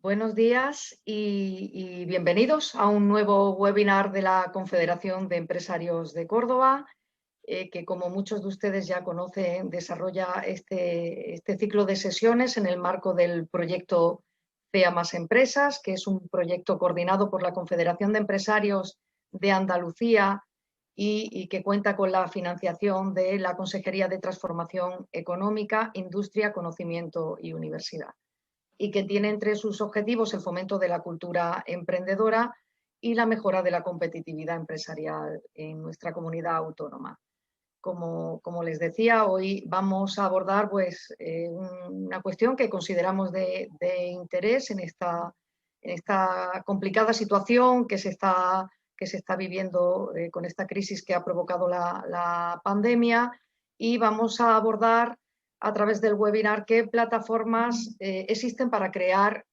Buenos días y bienvenidos a un nuevo webinar de la Confederación de Empresarios de Córdoba, que como muchos de ustedes ya conocen, desarrolla este ciclo de sesiones en el marco del proyecto CEA más Empresas, que es un proyecto coordinado por la Confederación de Empresarios de Andalucía y que cuenta con la financiación de la Consejería de Transformación Económica, Industria, Conocimiento y Universidad, y que tiene entre sus objetivos el fomento de la cultura emprendedora y la mejora de la competitividad empresarial en nuestra comunidad autónoma. Como les decía, hoy vamos a abordar una cuestión que consideramos de interés en esta complicada situación que se está viviendo con esta crisis que ha provocado la pandemia, y vamos a abordar a través del webinar qué plataformas existen para crear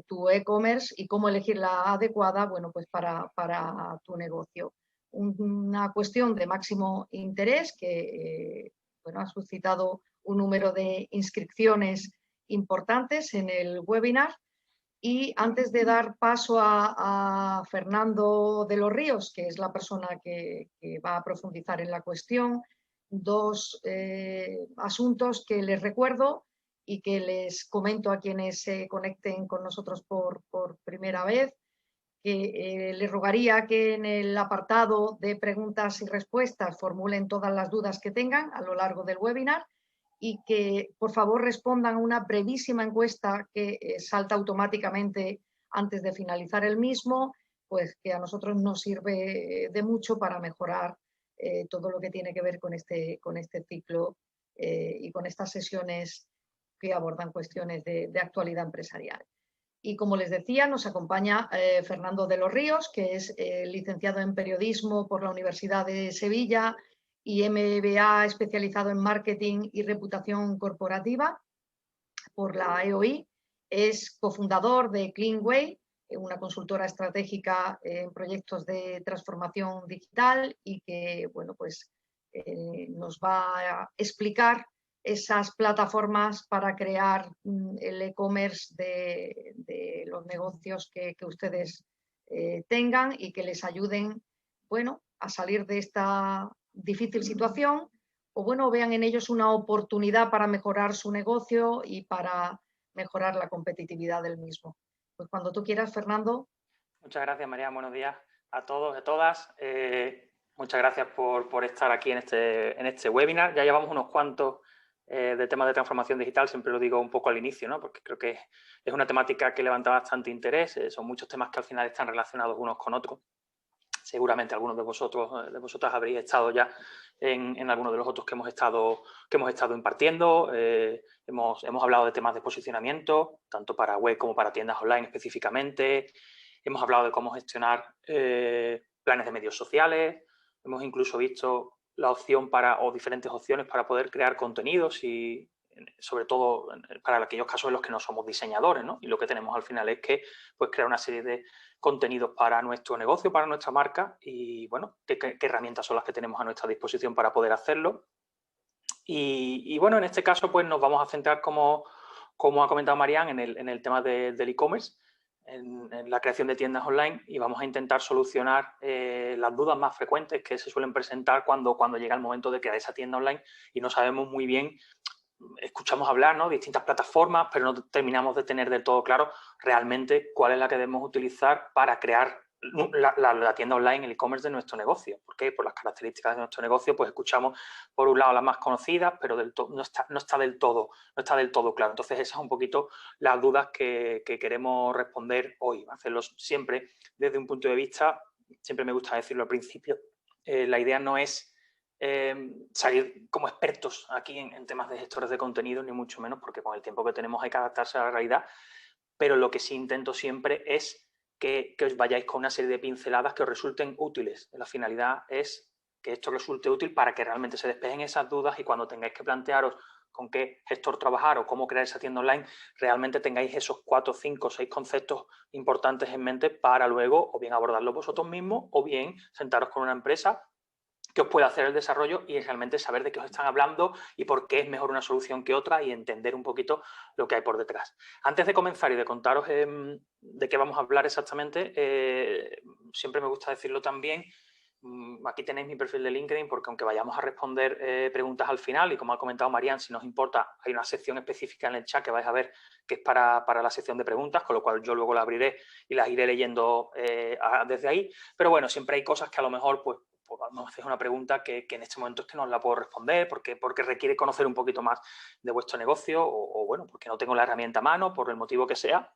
tu e-commerce y cómo elegir la adecuada, pues para tu negocio. Una cuestión de máximo interés que ha suscitado un número de inscripciones importantes en el webinar. Y antes de dar paso a Fernando de los Ríos, que es la persona que va a profundizar en la cuestión, dos asuntos que les recuerdo y que les comento a quienes se conecten con nosotros por primera vez, que les rogaría que en el apartado de preguntas y respuestas formulen todas las dudas que tengan a lo largo del webinar, y que por favor respondan a una brevísima encuesta que salta automáticamente antes de finalizar el mismo, pues que a nosotros nos sirve de mucho para mejorar todo lo que tiene que ver con este ciclo y con estas sesiones que abordan cuestiones de actualidad empresarial. Y como les decía, nos acompaña Fernando de los Ríos, que es licenciado en periodismo por la Universidad de Sevilla y MBA especializado en marketing y reputación corporativa por la EOI. Es cofundador de Cleanway, una consultora estratégica en proyectos de transformación digital, y que nos va a explicar esas plataformas para crear el e-commerce de los negocios que ustedes tengan, y que les ayuden a salir de esta difícil situación, o vean en ellos una oportunidad para mejorar su negocio y para mejorar la competitividad del mismo. Pues cuando tú quieras, Fernando. Muchas gracias, María. Buenos días a todos y a todas. Muchas gracias por estar aquí en este webinar. Ya llevamos unos cuantos de temas de transformación digital, siempre lo digo un poco al inicio, ¿no? Porque creo que es una temática que levanta bastante interés. Son muchos temas que al final están relacionados unos con otros. Seguramente algunos de vosotras habréis estado ya en algunos de los otros que hemos estado impartiendo. Hemos hablado de temas de posicionamiento, tanto para web como para tiendas online específicamente. Hemos hablado de cómo gestionar planes de medios sociales. Hemos incluso visto la opción o diferentes opciones para poder crear contenidos, y sobre todo para aquellos casos en los que no somos diseñadores, ¿no? Y lo que tenemos al final es que crear una serie de contenidos para nuestro negocio, para nuestra marca, y bueno, qué herramientas son las que tenemos a nuestra disposición para poder hacerlo. Y bueno, en este caso pues nos vamos a centrar, como ha comentado Marianne, en el tema del e-commerce, en la creación de tiendas online, y vamos a intentar solucionar las dudas más frecuentes que se suelen presentar cuando llega el momento de crear esa tienda online y no sabemos muy bien. Escuchamos hablar, ¿no?, de distintas plataformas, pero no terminamos de tener del todo claro realmente cuál es la que debemos utilizar para crear la tienda online, el e-commerce de nuestro negocio. ¿Por qué? Por las características de nuestro negocio, pues escuchamos por un lado las más conocidas, pero no está del todo claro. Entonces esas son un poquito las dudas que queremos responder hoy. Hacerlo siempre desde un punto de vista, siempre me gusta decirlo al principio, la idea no es salir como expertos aquí en temas de gestores de contenido, ni mucho menos, porque con el tiempo que tenemos hay que adaptarse a la realidad, pero lo que sí intento siempre es que os vayáis con una serie de pinceladas que os resulten útiles. La finalidad es que esto resulte útil para que realmente se despejen esas dudas, y cuando tengáis que plantearos con qué gestor trabajar o cómo crear esa tienda online, realmente tengáis esos 4, 5, 6 conceptos importantes en mente para luego o bien abordarlo vosotros mismos o bien sentaros con una empresa que os pueda hacer el desarrollo y realmente saber de qué os están hablando y por qué es mejor una solución que otra y entender un poquito lo que hay por detrás. Antes de comenzar y de contaros de qué vamos a hablar exactamente, siempre me gusta decirlo también. Aquí tenéis mi perfil de LinkedIn porque aunque vayamos a responder preguntas al final y como ha comentado Marian, si nos importa, hay una sección específica en el chat que vais a ver que es para la sección de preguntas, con lo cual yo luego la abriré y las iré leyendo desde ahí. Pero bueno, siempre hay cosas que a lo mejor pues me hacéis una pregunta que en este momento es que no os la puedo responder porque requiere conocer un poquito más de vuestro negocio o bueno, porque no tengo la herramienta a mano, por el motivo que sea.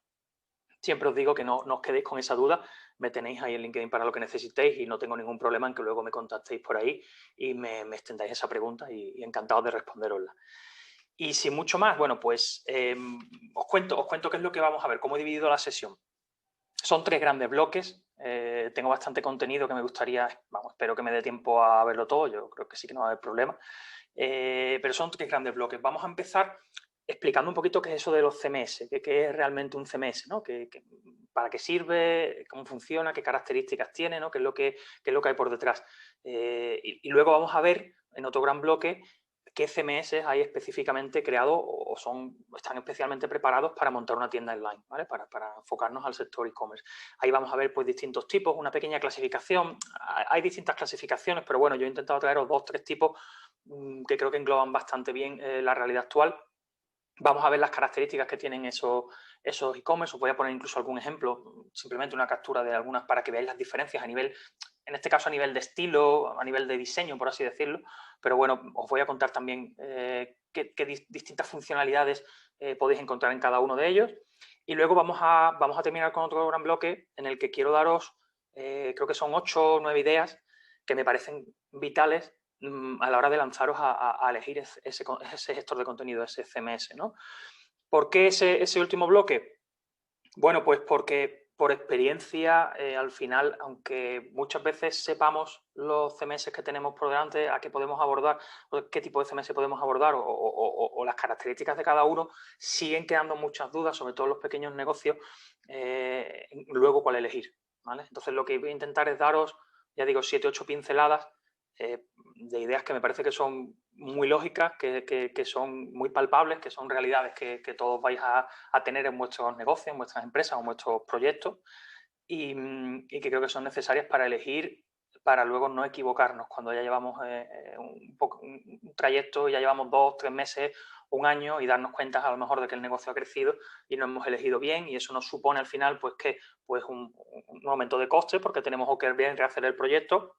Siempre os digo que no os quedéis con esa duda, me tenéis ahí en LinkedIn para lo que necesitéis y no tengo ningún problema en que luego me contactéis por ahí y me extendáis esa pregunta y encantado de responderosla. Y sin mucho más, bueno, pues os cuento qué es lo que vamos a ver, cómo he dividido la sesión. Son 3 grandes bloques, tengo bastante contenido que me gustaría, espero que me dé tiempo a verlo todo, yo creo que sí que no va a haber problema, pero son 3 grandes bloques. Vamos a empezar explicando un poquito qué es eso de los CMS, qué es realmente un CMS, ¿no? Para qué sirve, cómo funciona, qué características tiene, ¿no? Qué es lo que hay por detrás. Y luego vamos a ver en otro gran bloque qué CMS hay específicamente creados o están especialmente preparados para montar una tienda online, ¿vale? Para enfocarnos al sector e-commerce. Ahí vamos a ver pues distintos tipos, una pequeña clasificación. Hay distintas clasificaciones, pero bueno, yo he intentado traeros 2 o 3 tipos que creo que engloban bastante bien la realidad actual. Vamos a ver las características que tienen esos e-commerce. Os voy a poner incluso algún ejemplo, simplemente una captura de algunas para que veáis las diferencias a nivel, en este caso a nivel de estilo, a nivel de diseño, por así decirlo. Pero bueno, os voy a contar también qué distintas funcionalidades podéis encontrar en cada uno de ellos. Y luego vamos a terminar con otro gran bloque en el que quiero daros, creo que son 8 o 9 ideas que me parecen vitales a la hora de lanzaros a elegir ese gestor de contenido, ese CMS, ¿no? ¿Por qué ese último bloque? Bueno, pues porque por experiencia, al final, aunque muchas veces sepamos los CMS que tenemos por delante, a qué podemos abordar, qué tipo de CMS podemos abordar o las características de cada uno, siguen quedando muchas dudas, sobre todo en los pequeños negocios, luego cuál elegir, ¿vale? Entonces lo que voy a intentar es daros, ya digo, 7 o 8 pinceladas de ideas que me parece que son muy lógicas, que son muy palpables, que son realidades que todos vais a tener en vuestros negocios, en vuestras empresas o en vuestros proyectos y que creo que son necesarias para elegir, para luego no equivocarnos cuando ya llevamos un trayecto, ya llevamos 2, 3 meses, un año y darnos cuenta a lo mejor de que el negocio ha crecido y no hemos elegido bien y eso nos supone al final pues un aumento de costes porque tenemos que bien rehacer el proyecto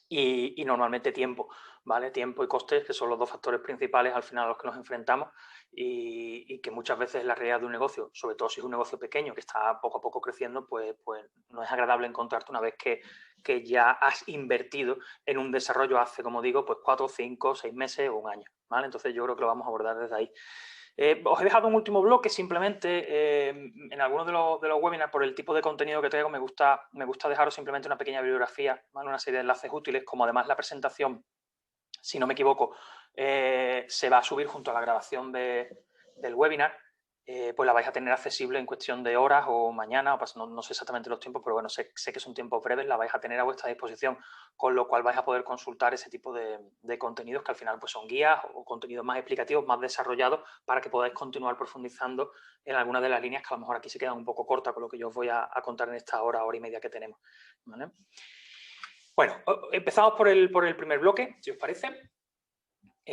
y normalmente tiempo, ¿vale? Tiempo y costes, que son los 2 factores principales al final a los que nos enfrentamos y que muchas veces la realidad de un negocio, sobre todo si es un negocio pequeño que está poco a poco creciendo, pues no es agradable encontrarte una vez que ya has invertido en un desarrollo hace, como digo, pues 4, 5, 6 meses o un año, ¿vale? Entonces yo creo que lo vamos a abordar desde ahí. Os he dejado un último bloque, simplemente en algunos de los webinars, por el tipo de contenido que traigo, me gusta dejaros simplemente una pequeña bibliografía, ¿vale? Una serie de enlaces útiles, como además la presentación, si no me equivoco, se va a subir junto a la grabación del webinar, pues la vais a tener accesible en cuestión de horas o mañana, o no sé exactamente los tiempos, pero bueno, sé que son tiempos breves, la vais a tener a vuestra disposición, con lo cual vais a poder consultar ese tipo de contenidos que al final pues son guías o contenidos más explicativos, más desarrollados, para que podáis continuar profundizando en algunas de las líneas que a lo mejor aquí se quedan un poco cortas con lo que yo os voy a contar en esta hora y media que tenemos, ¿vale? Bueno, empezamos por el primer bloque, si os parece.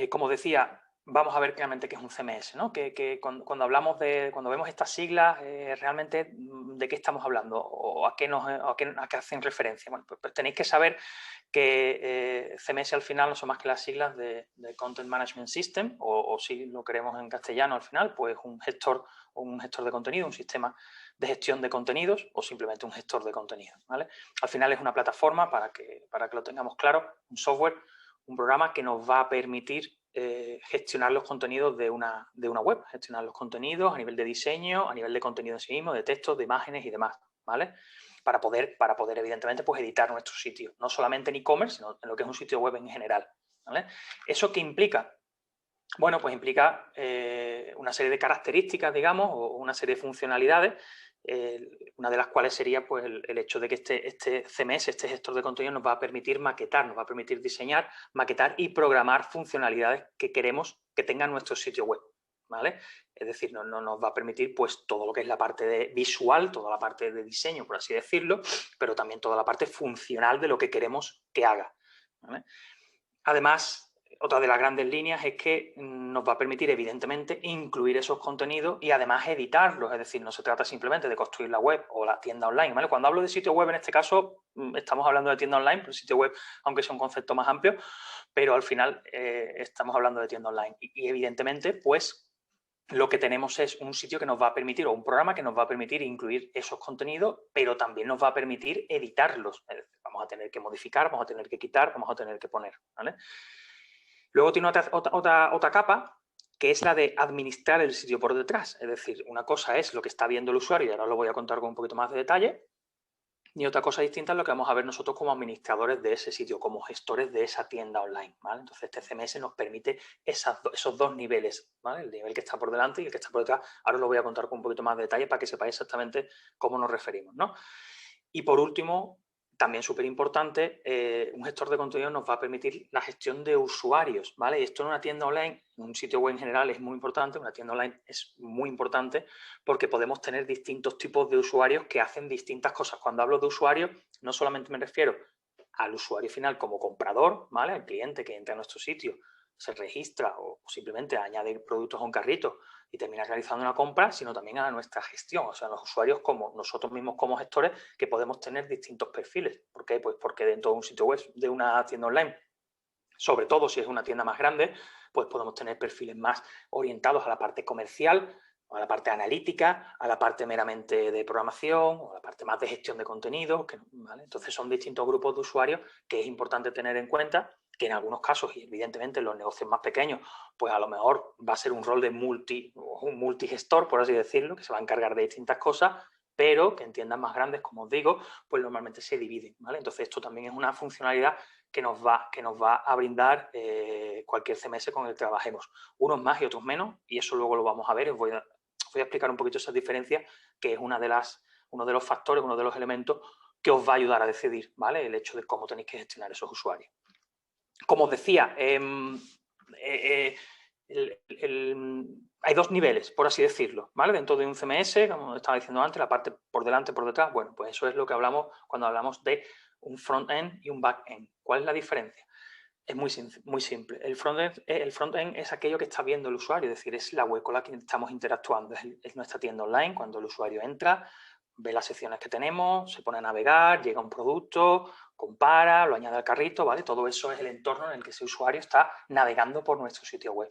Como decía, vamos a ver claramente qué es un CMS, ¿no? Cuando vemos estas siglas, realmente de qué estamos hablando o a qué hacen referencia. Bueno, pues tenéis que saber que CMS al final no son más que las siglas de Content Management System o si lo queremos en castellano al final, pues un gestor de contenido, un sistema de gestión de contenidos o simplemente un gestor de contenidos, ¿vale? Al final es una plataforma, para que lo tengamos claro, un software, un programa que nos va a permitir gestionar los contenidos de una web, gestionar los contenidos a nivel de diseño, a nivel de contenido en sí mismo, de textos, de imágenes y demás, ¿vale? Para poder evidentemente, pues editar nuestro sitio, no solamente en e-commerce, sino en lo que es un sitio web en general, ¿vale? ¿Eso qué implica? Bueno, pues implica una serie de características, digamos, o una serie de funcionalidades, una de las cuales sería pues, el hecho de que este CMS, este gestor de contenido, nos va a permitir maquetar, nos va a permitir diseñar, maquetar y programar funcionalidades que queremos que tenga nuestro sitio web, ¿vale? Es decir, no nos va a permitir pues, todo lo que es la parte visual, toda la parte de diseño, por así decirlo, pero también toda la parte funcional de lo que queremos que haga, ¿vale? Además, otra de las grandes líneas es que nos va a permitir, evidentemente, incluir esos contenidos y además editarlos. Es decir, no se trata simplemente de construir la web o la tienda online, ¿vale? Cuando hablo de sitio web, en este caso, estamos hablando de tienda online, pero sitio web, aunque sea un concepto más amplio, pero al final estamos hablando de tienda online. Y evidentemente, pues, lo que tenemos es un sitio que nos va a permitir, o un programa que nos va a permitir incluir esos contenidos, pero también nos va a permitir editarlos. Es decir, vamos a tener que modificar, vamos a tener que quitar, vamos a tener que poner, ¿vale? Luego tiene otra capa, que es la de administrar el sitio por detrás. Es decir, una cosa es lo que está viendo el usuario, y ahora lo voy a contar con un poquito más de detalle, y otra cosa distinta es lo que vamos a ver nosotros como administradores de ese sitio, como gestores de esa tienda online, ¿vale? Entonces, este CMS nos permite esos dos niveles, ¿vale? El nivel que está por delante y el que está por detrás. Ahora os lo voy a contar con un poquito más de detalle para que sepáis exactamente cómo nos referimos, ¿no? Y por último, también súper importante, un gestor de contenido nos va a permitir la gestión de usuarios, ¿vale? Y esto en una tienda online, en un sitio web en general es muy importante, una tienda online es muy importante porque podemos tener distintos tipos de usuarios que hacen distintas cosas. Cuando hablo de usuarios, no solamente me refiero al usuario final como comprador, ¿vale? Al cliente que entra a nuestro sitio, se registra o simplemente añade productos a un carrito y termina realizando una compra, sino también a nuestra gestión, o sea, a los usuarios como nosotros mismos como gestores, que podemos tener distintos perfiles. ¿Por qué? Pues porque dentro de un sitio web, de una tienda online, sobre todo si es una tienda más grande, pues podemos tener perfiles más orientados a la parte comercial, a la parte analítica, a la parte meramente de programación, o a la parte más de gestión de contenido, ¿vale? Entonces son distintos grupos de usuarios que es importante tener en cuenta, que en algunos casos, y evidentemente en los negocios más pequeños, pues a lo mejor va a ser un rol de un multigestor, por así decirlo, que se va a encargar de distintas cosas, pero que en tiendas más grandes, como os digo, pues normalmente se dividen, ¿vale? Entonces esto también es una funcionalidad que nos va a brindar cualquier CMS con el que trabajemos. Unos más y otros menos, y eso luego lo vamos a ver. Os voy a explicar un poquito esas diferencias, que es uno de los factores, uno de los elementos que os va a ayudar a decidir, ¿vale? El hecho de cómo tenéis que gestionar esos usuarios. Como os decía, hay dos niveles, por así decirlo, ¿vale? Dentro de un CMS, como estaba diciendo antes, la parte por delante, por detrás, bueno, pues eso es lo que hablamos cuando hablamos de un front-end y un back-end. ¿Cuál es la diferencia? Es muy simple. El front-end es aquello que está viendo el usuario, es decir, es la web con la que estamos interactuando, es nuestra tienda online. Cuando el usuario entra, ve las secciones que tenemos, se pone a navegar, llega a un producto, compara, lo añade al carrito, ¿vale? Todo eso es el entorno en el que ese usuario está navegando por nuestro sitio web.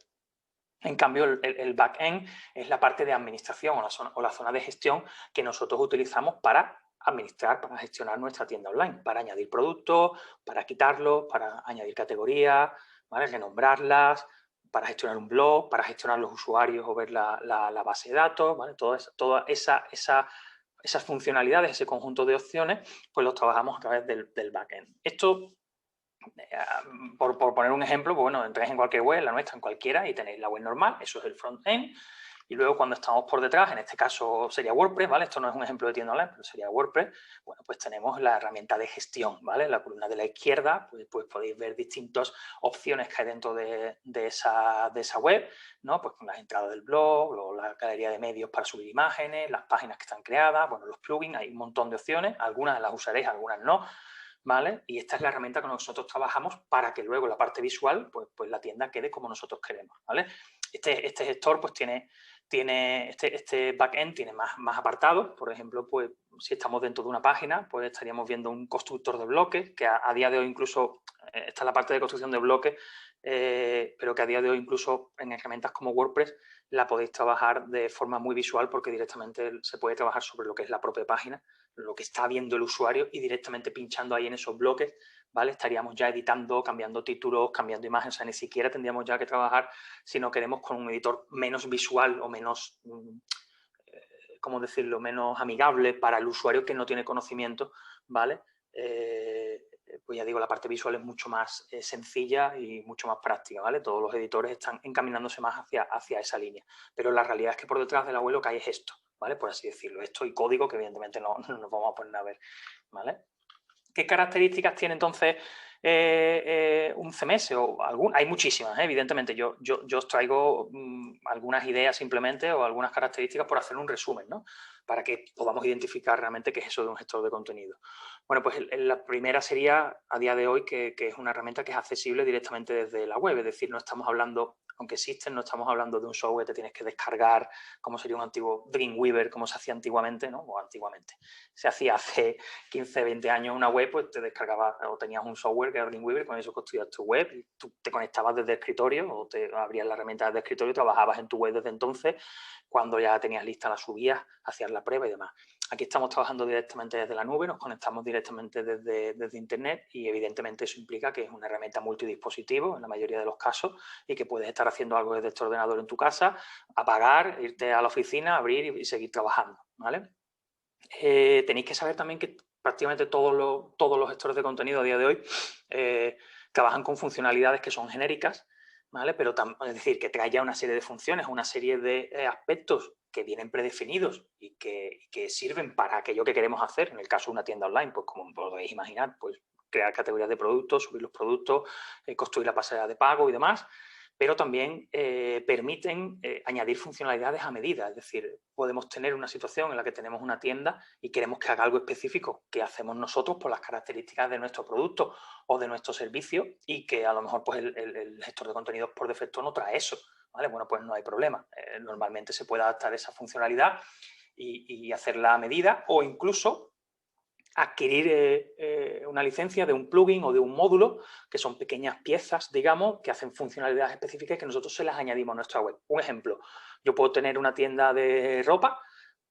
En cambio, el back-end es la parte de administración o la zona de gestión que nosotros utilizamos para administrar, para gestionar nuestra tienda online, para añadir productos, para quitarlos, para añadir categorías, ¿vale? Renombrarlas, para gestionar un blog, para gestionar los usuarios o ver la base de datos, ¿vale? Toda esas funcionalidades, ese conjunto de opciones, pues los trabajamos a través del back-end. Esto por poner un ejemplo, pues bueno, entráis en cualquier web, la nuestra, en cualquiera, y tenéis la web normal, eso es el front-end. Y luego cuando estamos por detrás, en este caso sería WordPress, ¿vale? Esto no es un ejemplo de tienda online, pero sería WordPress. Bueno, pues tenemos la herramienta de gestión, ¿vale? En la columna de la izquierda, pues podéis ver distintas opciones que hay dentro de esa web, ¿no? Pues con las entradas del blog, o la galería de medios para subir imágenes, las páginas que están creadas, bueno, los plugins, hay un montón de opciones, algunas las usaréis, algunas no, ¿vale? Y esta es la herramienta con la que nosotros trabajamos para que luego la parte visual, pues la tienda quede como nosotros queremos, ¿vale? Este gestor, pues este backend tiene más apartados. Por ejemplo, pues si estamos dentro de una página, pues estaríamos viendo un constructor de bloques, que a día de hoy incluso está la parte de construcción de bloques, pero que a día de hoy incluso en herramientas como WordPress la podéis trabajar de forma muy visual, porque directamente se puede trabajar sobre lo que es la propia página, lo que está viendo el usuario, y directamente pinchando ahí en esos bloques, ¿vale? Estaríamos ya editando, cambiando títulos, cambiando imágenes. O sea, ni siquiera tendríamos ya que trabajar si no queremos con un editor menos visual o menos, ¿cómo decirlo?, menos amigable para el usuario que no tiene conocimiento, ¿vale? pues ya digo, la parte visual es mucho más sencilla y mucho más práctica, ¿vale? Todos los editores están encaminándose más hacia esa línea. Pero la realidad es que por detrás de la web lo que hay es esto, ¿vale? Por así decirlo, esto y código que evidentemente no nos vamos a poner a ver, ¿vale? ¿Qué características tiene entonces un CMS? Hay muchísimas, ¿eh? Evidentemente. Yo os traigo algunas ideas simplemente o algunas características por hacer un resumen, ¿no? Para que podamos identificar realmente qué es eso de un gestor de contenido. Bueno, pues la primera sería a día de hoy que es una herramienta que es accesible directamente desde la web. Es decir, no estamos hablando, aunque existen, no estamos hablando de un software que te tienes que descargar, como sería un antiguo Dreamweaver, como se hacía antiguamente, ¿no? O antiguamente. Se hacía hace 15, 20 años una web, pues te descargabas o tenías un software que era Dreamweaver, con eso construías tu web, y tú te conectabas desde el escritorio o te abrías la herramienta desde el escritorio y trabajabas en tu web desde entonces. Cuando ya tenías lista la subías, hacías la prueba y demás. Aquí estamos trabajando directamente desde la nube, nos conectamos directamente desde internet y evidentemente eso implica que es una herramienta multidispositivo en la mayoría de los casos y que puedes estar haciendo algo desde este ordenador en tu casa, apagar, irte a la oficina, abrir y seguir trabajando, ¿vale? Tenéis que saber también que prácticamente todos los gestores de contenido a día de hoy trabajan con funcionalidades que son genéricas, ¿vale? Pero es decir, que trae ya una serie de funciones, una serie de aspectos que vienen predefinidos y que sirven para aquello que queremos hacer. En el caso de una tienda online, pues como podéis imaginar, pues crear categorías de productos, subir los productos, construir la pasarela de pago y demás, pero también permiten añadir funcionalidades a medida. Es decir, podemos tener una situación en la que tenemos una tienda y queremos que haga algo específico que hacemos nosotros por las características de nuestro producto o de nuestro servicio y que a lo mejor pues, el gestor de contenidos por defecto no trae eso, ¿vale? Bueno, pues no hay problema. Normalmente se puede adaptar esa funcionalidad y hacerla a medida o incluso adquirir una licencia de un plugin o de un módulo, que son pequeñas piezas, digamos, que hacen funcionalidades específicas y que nosotros se las añadimos a nuestra web. Un ejemplo, yo puedo tener una tienda de ropa,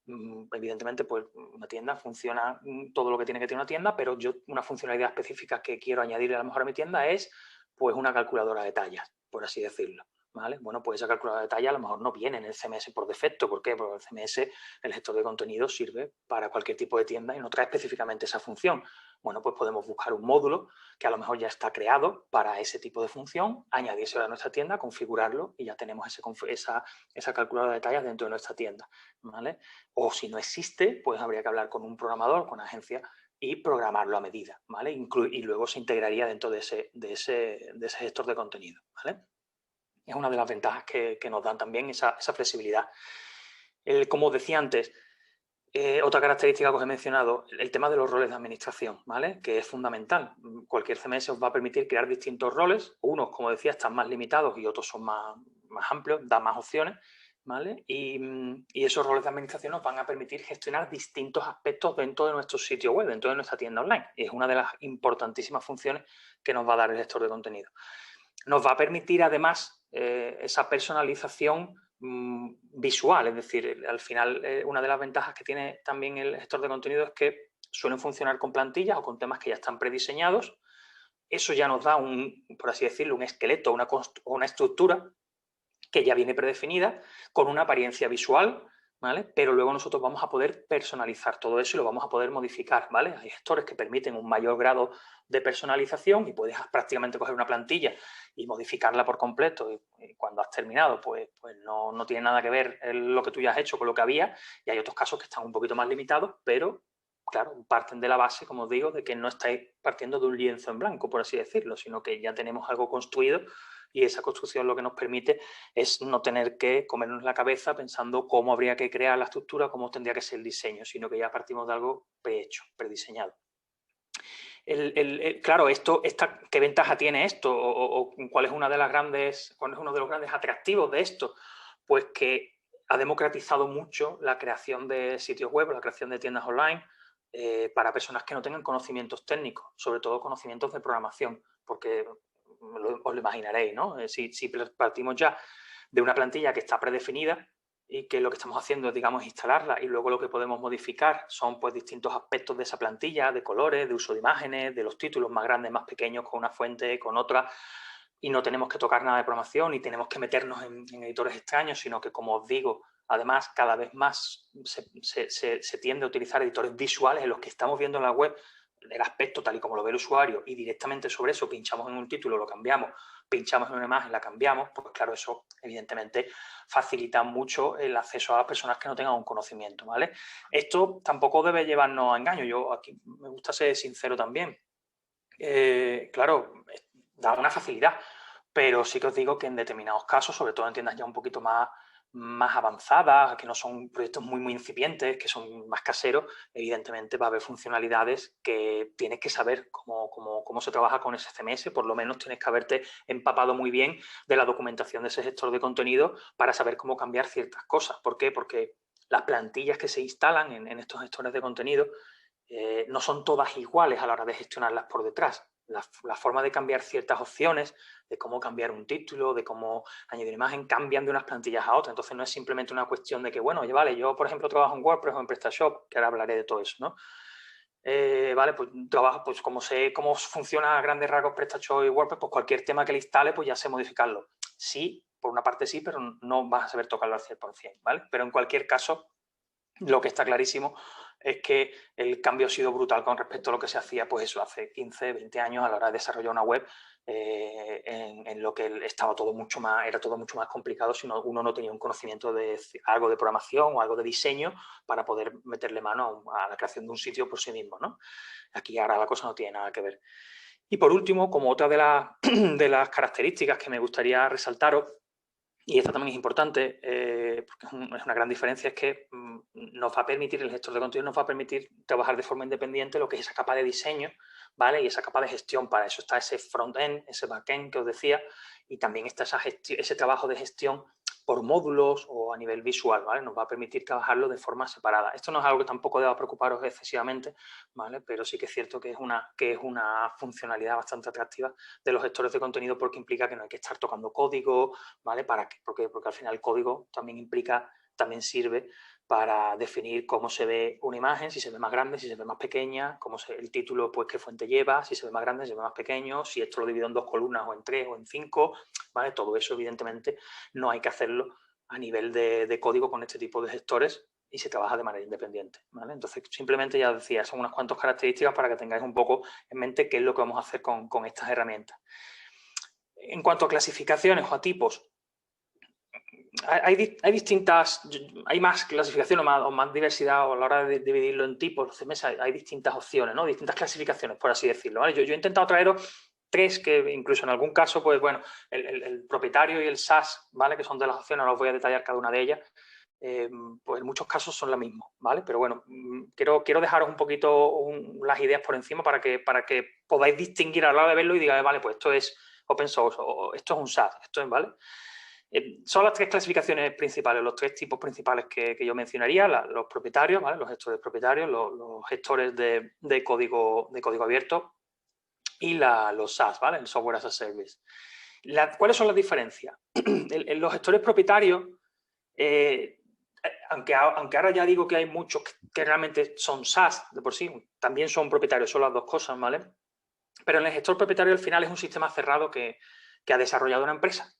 evidentemente, pues una tienda funciona todo lo que tiene que tener una tienda, pero yo una funcionalidad específica que quiero añadir a lo mejor a mi tienda es pues una calculadora de tallas, por así decirlo. ¿Vale? Bueno, pues esa calculadora de talla a lo mejor no viene en el CMS por defecto. ¿Por qué? Porque el CMS, el gestor de contenidos, sirve para cualquier tipo de tienda y no trae específicamente esa función. Bueno, pues podemos buscar un módulo que a lo mejor ya está creado para ese tipo de función, añadírselo a nuestra tienda, configurarlo y ya tenemos esa calculadora de tallas dentro de nuestra tienda. ¿Vale? O si no existe, pues habría que hablar con un programador, con una agencia y programarlo a medida, ¿vale? Y luego se integraría dentro de ese gestor de contenido, ¿vale? Es una de las ventajas que nos dan también esa flexibilidad. Como os decía antes, otra característica que os he mencionado, el tema de los roles de administración, ¿vale? Que es fundamental. Cualquier CMS os va a permitir crear distintos roles. Unos, como decía, están más limitados y otros son más amplios, dan más opciones, ¿vale? Y esos roles de administración nos van a permitir gestionar distintos aspectos dentro de nuestro sitio web, dentro de nuestra tienda online. Y es una de las importantísimas funciones que nos va a dar el gestor de contenido. Nos va a permitir, además, esa personalización visual, es decir, al final una de las ventajas que tiene también el gestor de contenido es que suelen funcionar con plantillas o con temas que ya están prediseñados. Eso ya nos da por así decirlo, un esqueleto, una estructura que ya viene predefinida con una apariencia visual, ¿vale? Pero luego nosotros vamos a poder personalizar todo eso y lo vamos a poder modificar, ¿vale? Hay gestores que permiten un mayor grado de personalización y puedes prácticamente coger una plantilla y modificarla por completo y cuando has terminado pues no tiene nada que ver lo que tú ya has hecho con lo que había y hay otros casos que están un poquito más limitados, pero claro, parten de la base, como os digo, de que no estáis partiendo de un lienzo en blanco, por así decirlo, sino que ya tenemos algo construido y esa construcción lo que nos permite es no tener que comernos la cabeza pensando cómo habría que crear la estructura, cómo tendría que ser el diseño, sino que ya partimos de algo prehecho, prediseñado. Claro, ¿qué ventaja tiene esto? ¿O cuál es uno de los grandes atractivos de esto? Pues que ha democratizado mucho la creación de sitios web, la creación de tiendas online, para personas que no tengan conocimientos técnicos, sobre todo conocimientos de programación, porque os lo imaginaréis, ¿no? Si partimos ya de una plantilla que está predefinida y que lo que estamos haciendo es, digamos, instalarla y luego lo que podemos modificar son pues distintos aspectos de esa plantilla, de colores, de uso de imágenes, de los títulos más grandes, más pequeños, con una fuente, con otra, y no tenemos que tocar nada de programación ni tenemos que meternos en editores extraños, sino que, como os digo, además cada vez más se tiende a utilizar editores visuales en los que estamos viendo en la web el aspecto tal y como lo ve el usuario y directamente sobre eso pinchamos en un título, lo cambiamos, pinchamos en una imagen, la cambiamos, pues claro, eso evidentemente facilita mucho el acceso a las personas que no tengan un conocimiento, ¿vale? Esto tampoco debe llevarnos a engaño, yo aquí me gusta ser sincero también. Claro, da una facilidad, pero sí que os digo que en determinados casos, sobre todo en tiendas ya un poquito más avanzadas, que no son proyectos muy incipientes, que son más caseros, evidentemente va a haber funcionalidades que tienes que saber cómo se trabaja con ese CMS, por lo menos tienes que haberte empapado muy bien de la documentación de ese gestor de contenido para saber cómo cambiar ciertas cosas. ¿Por qué? Porque las plantillas que se instalan en estos gestores de contenido no son todas iguales a la hora de gestionarlas por detrás. La forma de cambiar ciertas opciones, de cómo cambiar un título, de cómo añadir imagen, cambian de unas plantillas a otras. Entonces no es simplemente una cuestión de que, bueno, oye, vale, yo por ejemplo trabajo en WordPress o en PrestaShop, que ahora hablaré de todo eso, ¿no? Vale, pues trabajo, pues como sé cómo funciona a grandes rasgos PrestaShop y WordPress, pues cualquier tema que le instale, pues ya sé modificarlo. Sí, por una parte sí, pero no vas a saber tocarlo al 100%, ¿vale? Pero en cualquier caso, lo que está clarísimo es que el cambio ha sido brutal con respecto a lo que se hacía, pues eso, hace 15, 20 años a la hora de desarrollar una web, en lo que estaba todo era todo mucho más complicado si uno no tenía un conocimiento de algo de programación o algo de diseño para poder meterle mano a la creación de un sitio por sí mismo, ¿no? Aquí ahora la cosa no tiene nada que ver. Y por último, como otra de las características que me gustaría resaltaros, y esta también es importante, porque es una gran diferencia, es que nos va a permitir, el gestor de contenido nos va a permitir trabajar de forma independiente lo que es esa capa de diseño, ¿vale? Y esa capa de gestión. Para eso está ese front-end, ese back-end que os decía, y también está ese trabajo de gestión por módulos o a nivel visual, ¿vale? Nos va a permitir trabajarlo de forma separada. Esto no es algo que tampoco deba preocuparos excesivamente, ¿vale? Pero sí que es cierto que es una funcionalidad bastante atractiva de los gestores de contenido, porque implica que no hay que estar tocando código, ¿vale? ¿Para qué? Porque al final el código también sirve para definir cómo se ve una imagen, si se ve más grande, si se ve más pequeña, el título, pues qué fuente lleva, si se ve más grande, si se ve más pequeño, si esto lo divido en 2 columnas o en 3 o en 5, ¿vale? Todo eso evidentemente no hay que hacerlo a nivel de código con este tipo de gestores y se trabaja de manera independiente, ¿vale? Entonces, simplemente ya decía, son unas cuantas características para que tengáis un poco en mente qué es lo que vamos a hacer con estas herramientas. En cuanto a clasificaciones o a tipos, hay más clasificación o más diversidad a la hora de dividirlo en tipos. Los CMS hay distintas opciones, ¿no? Distintas clasificaciones, por así decirlo, ¿vale? Yo he intentado traeros 3 que incluso en algún caso, pues bueno, el propietario y el SaaS, ¿vale? Que son de las opciones, no os voy a detallar cada una de ellas, pues en muchos casos son la misma, ¿vale? Pero bueno, quiero dejaros un poquito las ideas por encima para que podáis distinguir a la hora de verlo y digáis, vale, pues esto es open source o esto es un SaaS, esto es, ¿vale? Son las 3 clasificaciones principales, los 3 tipos principales que yo mencionaría: los propietarios, ¿vale? Los gestores propietarios, los gestores de código abierto y los SaaS, ¿vale? El Software as a Service. ¿Cuáles son las diferencias? Los gestores propietarios, aunque ahora ya digo que hay muchos que realmente son SaaS de por sí, también son propietarios, son las 2 cosas, ¿vale? Pero en el gestor propietario al final es un sistema cerrado que ha desarrollado una empresa,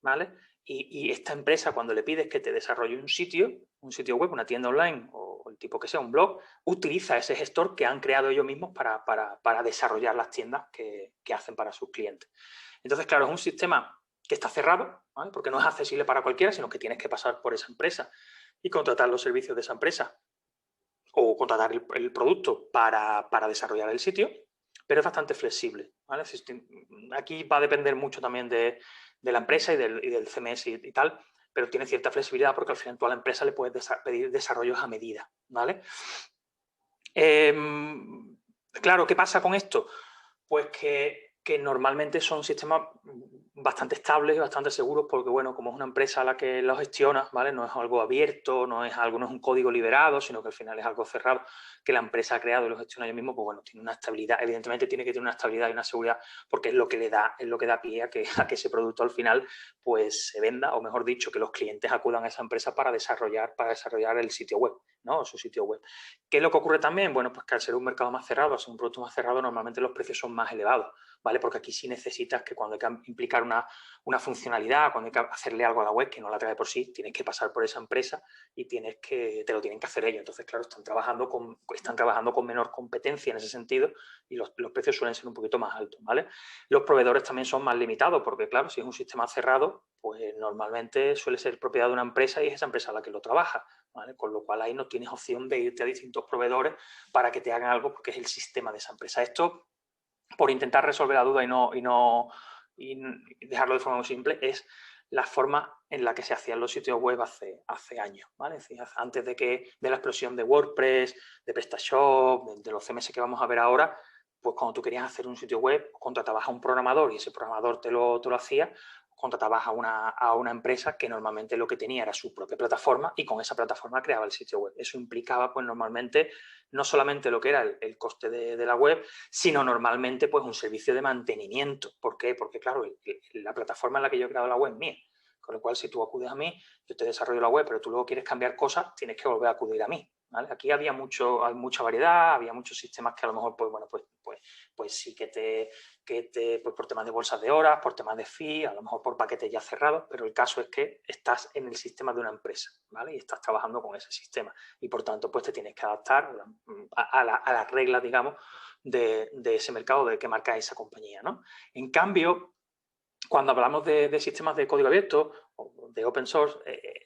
¿vale? Y esta empresa, cuando le pides que te desarrolle un sitio web, una tienda online o el tipo que sea, un blog, utiliza ese gestor que han creado ellos mismos para desarrollar las tiendas que hacen para sus clientes. Entonces, claro, es un sistema que está cerrado, ¿vale? Porque no es accesible para cualquiera, sino que tienes que pasar por esa empresa y contratar los servicios de esa empresa o contratar el producto para desarrollar el sitio, pero es bastante flexible, ¿vale? Aquí va a depender mucho también de la empresa y del CMS y tal, pero tiene cierta flexibilidad porque al final tú a la empresa le puedes pedir desarrollos a medida, ¿vale? Claro, ¿qué pasa con esto? Pues que normalmente son sistemas bastante estables y bastante seguros, porque bueno, como es una empresa a la que lo gestiona, ¿vale? No es algo abierto, no es un código liberado, sino que al final es algo cerrado que la empresa ha creado y lo gestiona ellos mismos, pues bueno, tiene una estabilidad, evidentemente tiene que tener una estabilidad y una seguridad, porque es lo que da pie a que ese producto al final pues se venda, o mejor dicho, que los clientes acudan a esa empresa para desarrollar el sitio web, ¿no? Su sitio web. ¿Qué es lo que ocurre también? Bueno, pues que al ser un mercado más cerrado, al ser un producto más cerrado, normalmente los precios son más elevados, ¿vale? Porque aquí sí necesitas que cuando hay que implicar una funcionalidad, cuando hay que hacerle algo a la web que no la trae por sí, tienes que pasar por esa empresa y te lo tienen que hacer ellos. Entonces, claro, están trabajando con menor competencia en ese sentido y los precios suelen ser un poquito más altos, ¿vale? Los proveedores también son más limitados porque, claro, si es un sistema cerrado, pues normalmente suele ser propiedad de una empresa y es esa empresa la que lo trabaja, ¿vale? Con lo cual ahí no tienes opción de irte a distintos proveedores para que te hagan algo porque es el sistema de esa empresa. Esto, por intentar resolver la duda y dejarlo de forma muy simple, es la forma en la que se hacían los sitios web hace años, ¿vale? Es decir, antes de la explosión de WordPress, de PrestaShop, de los CMS que vamos a ver ahora, pues cuando tú querías hacer un sitio web, contratabas a un programador y ese programador te lo hacía, contratabas a una empresa que normalmente lo que tenía era su propia plataforma y con esa plataforma creaba el sitio web. Eso implicaba, pues normalmente, no solamente lo que era el coste de la web, sino normalmente pues un servicio de mantenimiento. ¿Por qué? Porque, claro, la plataforma en la que yo he creado la web es mía. Con lo cual, si tú acudes a mí, yo te desarrollo la web, pero tú luego quieres cambiar cosas, tienes que volver a acudir a mí, ¿vale? Aquí hay mucha variedad, había muchos sistemas que a lo mejor, pues bueno, pues sí pues por temas de bolsas de horas, por temas de fee, a lo mejor por paquetes ya cerrados, pero el caso es que estás en el sistema de una empresa, ¿vale? Y estás trabajando con ese sistema y por tanto pues te tienes que adaptar a las reglas, digamos, de ese mercado de que marca esa compañía, ¿no? En cambio, cuando hablamos de sistemas de código abierto o de open source,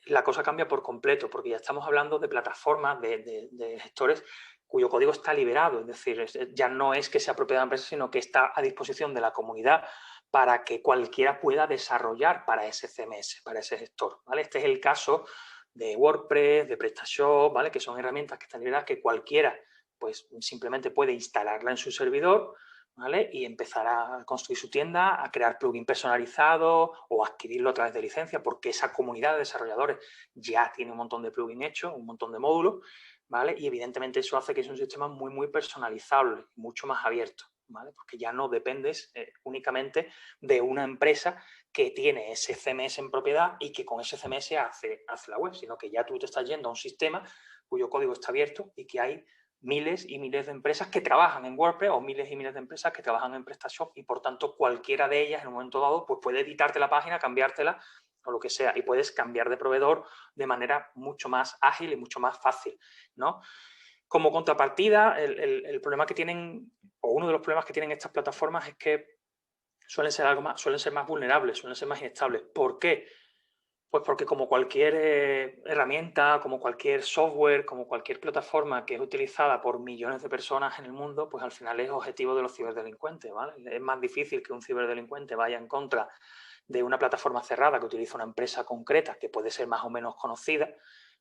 la cosa cambia por completo, porque ya estamos hablando de plataformas, de gestores cuyo código está liberado, es decir, ya no es que sea propiedad de la empresa, sino que está a disposición de la comunidad para que cualquiera pueda desarrollar para ese CMS, para ese gestor, ¿vale? Este es el caso de WordPress, de PrestaShop, ¿vale? Que son herramientas que están liberadas que cualquiera pues simplemente puede instalarla en su servidor, ¿vale? Y empezar a construir su tienda, a crear plugin personalizados o adquirirlo a través de licencia, porque esa comunidad de desarrolladores ya tiene un montón de plugin hechos, un montón de módulos, ¿vale? Y evidentemente eso hace que es un sistema muy, muy personalizable, mucho más abierto, ¿vale? Porque ya no dependes únicamente de una empresa que tiene ese CMS en propiedad y que con ese CMS hace la web, sino que ya tú te estás yendo a un sistema cuyo código está abierto y que hay miles y miles de empresas que trabajan en WordPress o miles y miles de empresas que trabajan en PrestaShop y por tanto cualquiera de ellas en un momento dado pues puede editarte la página, cambiártela o lo que sea y puedes cambiar de proveedor de manera mucho más ágil y mucho más fácil, ¿no? Como contrapartida, el problema que tienen o uno de los problemas que tienen estas plataformas es que suelen ser más vulnerables, suelen ser más inestables. ¿Por qué? Pues porque como cualquier herramienta, como cualquier software, como cualquier plataforma que es utilizada por millones de personas en el mundo, pues al final es objetivo de los ciberdelincuentes, ¿vale? Es más difícil que un ciberdelincuente vaya en contra de una plataforma cerrada que utiliza una empresa concreta que puede ser más o menos conocida,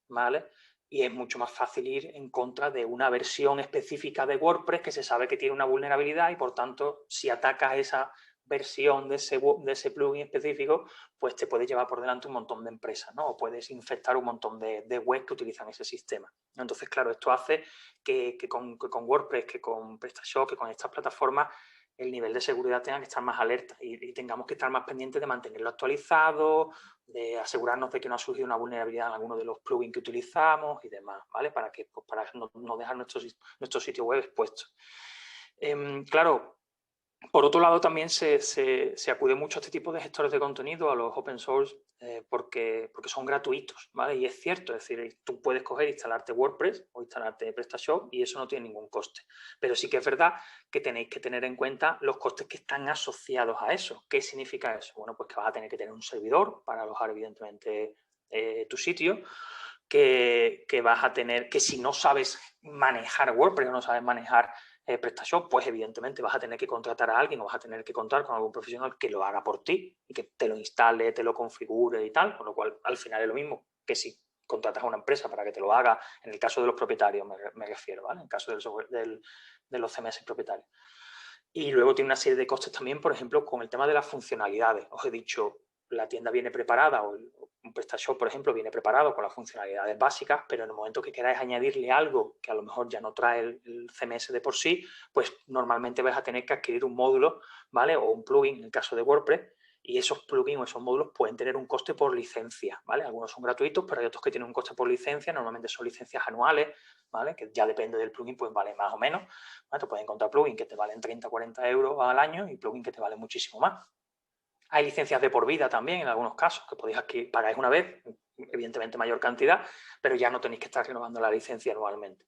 ¿vale? Y es mucho más fácil ir en contra de una versión específica de WordPress que se sabe que tiene una vulnerabilidad y por tanto si atacas esa versión de ese plugin específico, pues te puede llevar por delante un montón de empresas, ¿no? O puedes infectar un montón de webs que utilizan ese sistema. Entonces, claro, esto hace que con WordPress, que con PrestaShop, que con estas plataformas, el nivel de seguridad tenga que estar más alerta y tengamos que estar más pendientes de mantenerlo actualizado, de asegurarnos de que no ha surgido una vulnerabilidad en alguno de los plugins que utilizamos y demás, ¿vale? Para no dejar nuestro sitio web expuesto. Claro, por otro lado, también se acude mucho a este tipo de gestores de contenido, a los open source, porque son gratuitos, ¿vale? Y es cierto, es decir, tú puedes coger e instalarte WordPress o instalarte PrestaShop y eso no tiene ningún coste. Pero sí que es verdad que tenéis que tener en cuenta los costes que están asociados a eso. ¿Qué significa eso? Bueno, pues que vas a tener que tener un servidor para alojar, evidentemente, tu sitio, que vas a tener, que si no sabes manejar WordPress o no sabes manejar PrestaShop, pues evidentemente vas a tener que contratar a alguien o vas a tener que contar con algún profesional que lo haga por ti y que te lo instale, te lo configure y tal, con lo cual al final es lo mismo que si contratas a una empresa para que te lo haga, en el caso de los propietarios me refiero, ¿vale? En el caso del software, de los CMS propietarios. Y luego tiene una serie de costes también, por ejemplo, con el tema de las funcionalidades. Os he dicho, la tienda viene preparada o un PrestaShop, por ejemplo, viene preparado con las funcionalidades básicas, pero en el momento que queráis añadirle algo que a lo mejor ya no trae el CMS de por sí, pues normalmente vais a tener que adquirir un módulo, ¿vale? O un plugin, en el caso de WordPress, Y esos plugins o esos módulos pueden tener un coste por licencia, ¿vale? Algunos son gratuitos, pero hay otros que tienen un coste por licencia, normalmente son licencias anuales, ¿vale? Que ya depende del plugin, pues vale más o menos, ¿vale? Te puedes encontrar plugins que te valen 30, 40 euros al año y plugins que te valen muchísimo más. Hay licencias de por vida también en algunos casos, que podéis adquirir, pagáis una vez, evidentemente mayor cantidad, pero ya no tenéis que estar renovando la licencia anualmente.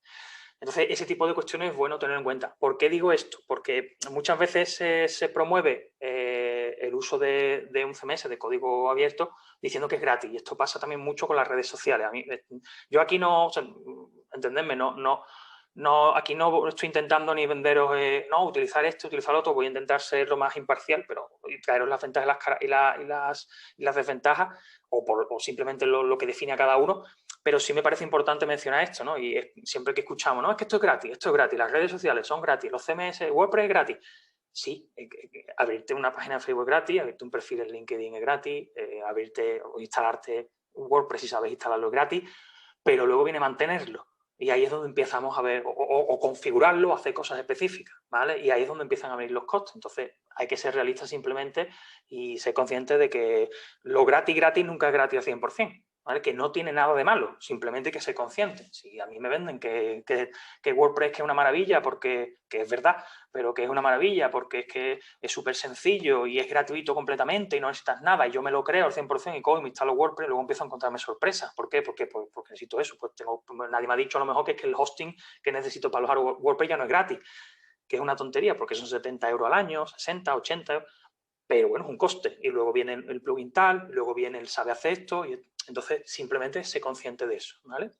Entonces, ese tipo de cuestiones es bueno tener en cuenta. ¿Por qué digo esto? Porque muchas veces se promueve el uso de un CMS, de código abierto, diciendo que es gratis. Y esto pasa también mucho con las redes sociales. Yo aquí no, o sea, entendedme, aquí no estoy intentando ni venderos, no, utilizar esto, utilizar lo otro, voy a intentar ser lo más imparcial, pero traeros las ventajas y las desventajas, o simplemente lo que define a cada uno. Pero sí me parece importante mencionar esto, ¿no? Y siempre que escuchamos, no, es que esto es gratis, las redes sociales son gratis, los CMS, WordPress es gratis. Sí, abrirte una página de Facebook es gratis, abrirte un perfil en LinkedIn es gratis, abrirte o instalarte WordPress si sabes instalarlo es gratis, pero luego viene mantenerlo. Y ahí es donde empezamos a ver, o configurarlo, o hacer cosas específicas, ¿vale? Y ahí es donde empiezan a venir los costes. Entonces, hay que ser realistas simplemente y ser consciente de que lo gratis nunca es gratis al 100%. ¿Vale? Que no tiene nada de malo, simplemente hay que ser consciente. Si a mí me venden que WordPress que es una maravilla, porque que es verdad, pero que es una maravilla porque es que es súper sencillo y es gratuito completamente y no necesitas nada, y yo me lo creo al 100% y cojo y me instalo WordPress y luego empiezo a encontrarme sorpresas. ¿Por qué? Porque necesito eso. Pues nadie me ha dicho a lo mejor que es que el hosting que necesito para alojar WordPress ya no es gratis, que es una tontería porque son 70 euros al año, 60, 80 euros. Pero bueno, es un coste. Y luego viene el plugin tal, luego viene el sabe hacer esto. Y entonces, simplemente sé consciente de eso, ¿vale?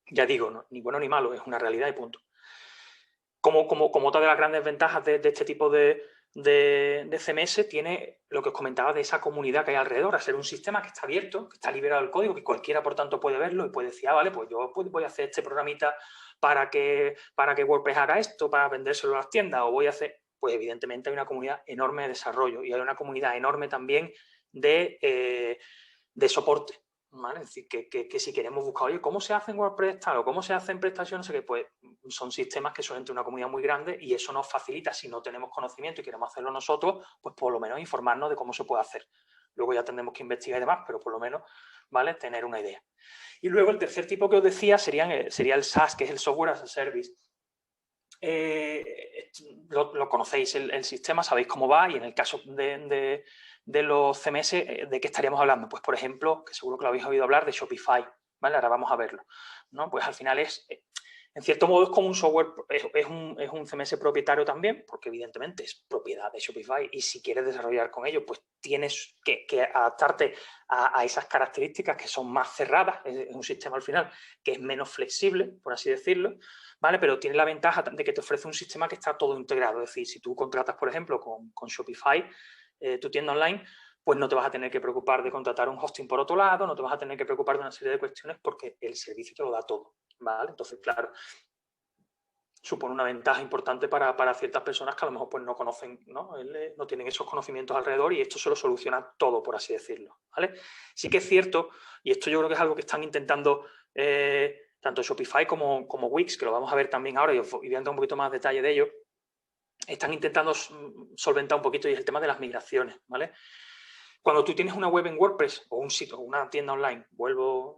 Ya digo, no, ni bueno ni malo, es una realidad y punto. Como otra de las grandes ventajas de este tipo de CMS, tiene lo que os comentaba de esa comunidad que hay alrededor, a ser un sistema que está abierto, que está liberado el código, que cualquiera, por tanto, puede verlo y puede decir, vale, pues yo voy a hacer este programita para que WordPress haga esto, para vendérselo a las tiendas, o voy a hacer... Pues evidentemente hay una comunidad enorme de desarrollo y hay una comunidad enorme también de soporte, ¿vale? Es decir, que si queremos buscar, oye, ¿cómo se hace en WordPress tal o cómo se hace en prestaciones? No sé qué, pues son sistemas que suelen tener una comunidad muy grande y eso nos facilita, si no tenemos conocimiento y queremos hacerlo nosotros, pues por lo menos informarnos de cómo se puede hacer. Luego ya tendremos que investigar y demás, pero por lo menos, ¿vale? Tener una idea. Y luego el tercer tipo que os decía sería el SaaS, que es el Software as a Service. Lo conocéis el sistema, sabéis cómo va, y en el caso de los CMS, ¿de qué estaríamos hablando? Pues, por ejemplo, que seguro que lo habéis oído hablar, de Shopify, ¿vale? Ahora vamos a verlo, ¿no? Pues al final en cierto modo es como un software, es un CMS propietario también, porque evidentemente es propiedad de Shopify y si quieres desarrollar con ello, pues tienes que adaptarte a esas características que son más cerradas, es un sistema al final que es menos flexible, por así decirlo, ¿vale? Pero tiene la ventaja de que te ofrece un sistema que está todo integrado, es decir, si tú contratas, por ejemplo, con Shopify, tu tienda online, pues no te vas a tener que preocupar de contratar un hosting por otro lado, no te vas a tener que preocupar de una serie de cuestiones porque el servicio te lo da todo, ¿vale? Entonces, claro, supone una ventaja importante para ciertas personas que a lo mejor pues, no conocen, ¿no? No tienen esos conocimientos alrededor y esto se lo soluciona todo, por así decirlo, ¿vale? Sí que es cierto, y esto yo creo que es algo que están intentando tanto Shopify como Wix, que lo vamos a ver también ahora y voy a entrar un poquito más detalle de ello, están intentando solventar un poquito y es el tema de las migraciones, ¿vale? Cuando tú tienes una web en WordPress o un sitio, una tienda online,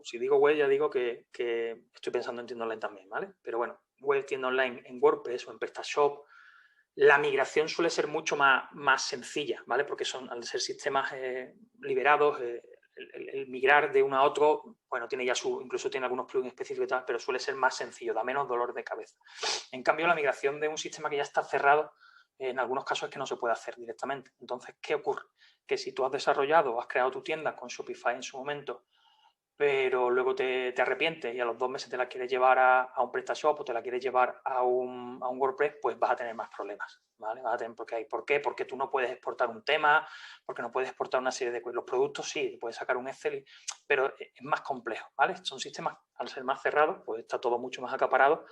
si digo web ya digo que estoy pensando en tienda online también, ¿vale? Pero bueno, web, tienda online en WordPress o en PrestaShop, la migración suele ser mucho más sencilla, ¿vale? Porque al ser sistemas liberados, el migrar de uno a otro, bueno, tiene ya incluso tiene algunos plugins específicos y tal, pero suele ser más sencillo, da menos dolor de cabeza. En cambio, la migración de un sistema que ya está cerrado, en algunos casos es que no se puede hacer directamente. Entonces, ¿qué ocurre? Que si tú has desarrollado o has creado tu tienda con Shopify en su momento, pero luego te arrepientes y a los 2 meses te la quieres llevar a un PrestaShop o te la quieres llevar a un WordPress, pues vas a tener más problemas, ¿vale? Vas a tener, ¿por qué? Porque tú no puedes exportar un tema, porque no puedes exportar una serie de cosas. Los productos sí, puedes sacar un Excel, pero es más complejo, ¿vale? Son sistemas, al ser más cerrados, pues está todo mucho más acaparado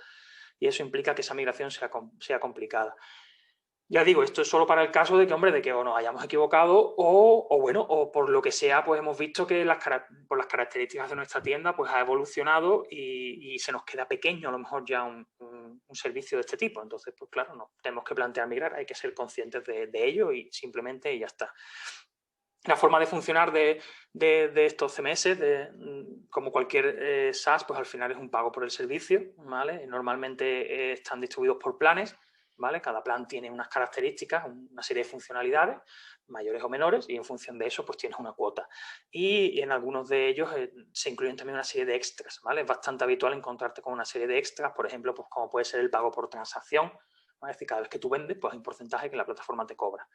y eso implica que esa migración sea complicada. Ya digo, esto es solo para el caso de que, hombre, de que o nos hayamos equivocado o por lo que sea, pues hemos visto que por las características de nuestra tienda, pues ha evolucionado y se nos queda pequeño a lo mejor ya un servicio de este tipo. Entonces, pues claro, no tenemos que plantear migrar, hay que ser conscientes de ello y simplemente y ya está. La forma de funcionar de estos CMS, como cualquier SaaS, pues al final es un pago por el servicio, ¿vale? Normalmente están distribuidos por planes, ¿vale? Cada plan tiene unas características, una serie de funcionalidades, mayores o menores, y en función de eso pues tienes una cuota. Y en algunos de ellos se incluyen también una serie de extras, ¿vale? Es bastante habitual encontrarte con una serie de extras, por ejemplo, pues como puede ser el pago por transacción, ¿vale? Es decir, cada vez que tú vendes, pues hay un porcentaje que la plataforma te cobra.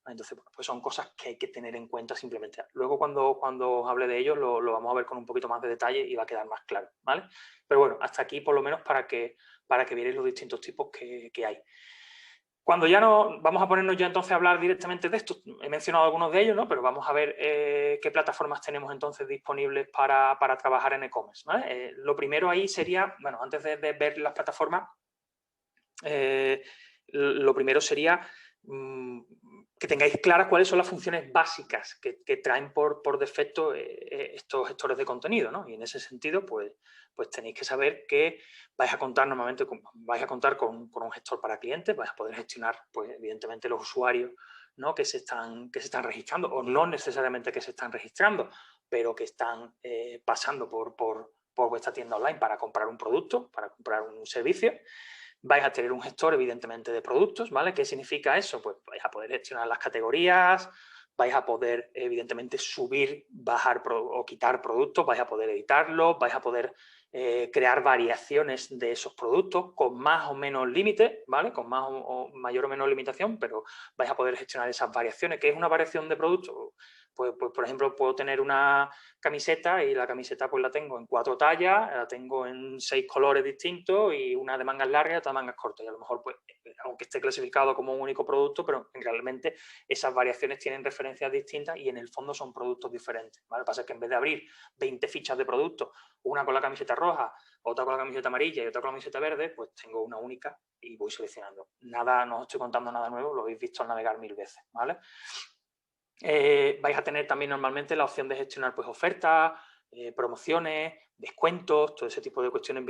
Entonces, bueno, pues son cosas que hay que tener en cuenta simplemente. Luego, cuando hable de ello, lo vamos a ver con un poquito más de detalle y va a quedar más claro, ¿vale? Pero bueno, hasta aquí por lo menos para que veáis los distintos tipos que hay. Cuando ya no, vamos a ponernos ya entonces a hablar directamente de esto, he mencionado algunos de ellos, ¿no? Pero vamos a ver qué plataformas tenemos entonces disponibles para trabajar en e-commerce, ¿vale? Lo primero ahí sería, bueno, antes de ver las plataformas, lo primero sería que tengáis claras cuáles son las funciones básicas que traen por defecto estos gestores de contenido, ¿no? Y en ese sentido, pues tenéis que saber que vais a contar normalmente vais a contar con un gestor para clientes, vais a poder gestionar, pues evidentemente, los usuarios, ¿no? que se están registrando, o no necesariamente que se están registrando, pero que están pasando por vuestra tienda online para comprar un producto, para comprar un servicio. Vais a tener un gestor, evidentemente, de productos, ¿vale? ¿Qué significa eso? Pues vais a poder gestionar las categorías, vais a poder, evidentemente, subir, bajar o quitar productos, vais a poder editarlos, vais a poder crear variaciones de esos productos con más o menos límite, ¿vale? Con más o mayor o menor limitación, pero vais a poder gestionar esas variaciones. ¿Qué es una variación de producto? Pues, por ejemplo, puedo tener una camiseta y la camiseta pues la tengo en 4 tallas, la tengo en 6 colores distintos y una de mangas largas y otra de mangas cortas. Y a lo mejor, pues, aunque esté clasificado como un único producto, pero realmente esas variaciones tienen referencias distintas y en el fondo son productos diferentes, ¿vale? Lo que pasa es que en vez de abrir 20 fichas de productos, una con la camiseta roja, otra con la camiseta amarilla y otra con la camiseta verde, pues tengo una única y voy seleccionando. Nada, no os estoy contando nada nuevo, lo habéis visto al navegar 1000 veces, ¿vale? Vais a tener también normalmente la opción de gestionar pues ofertas, promociones, descuentos, todo ese tipo de cuestiones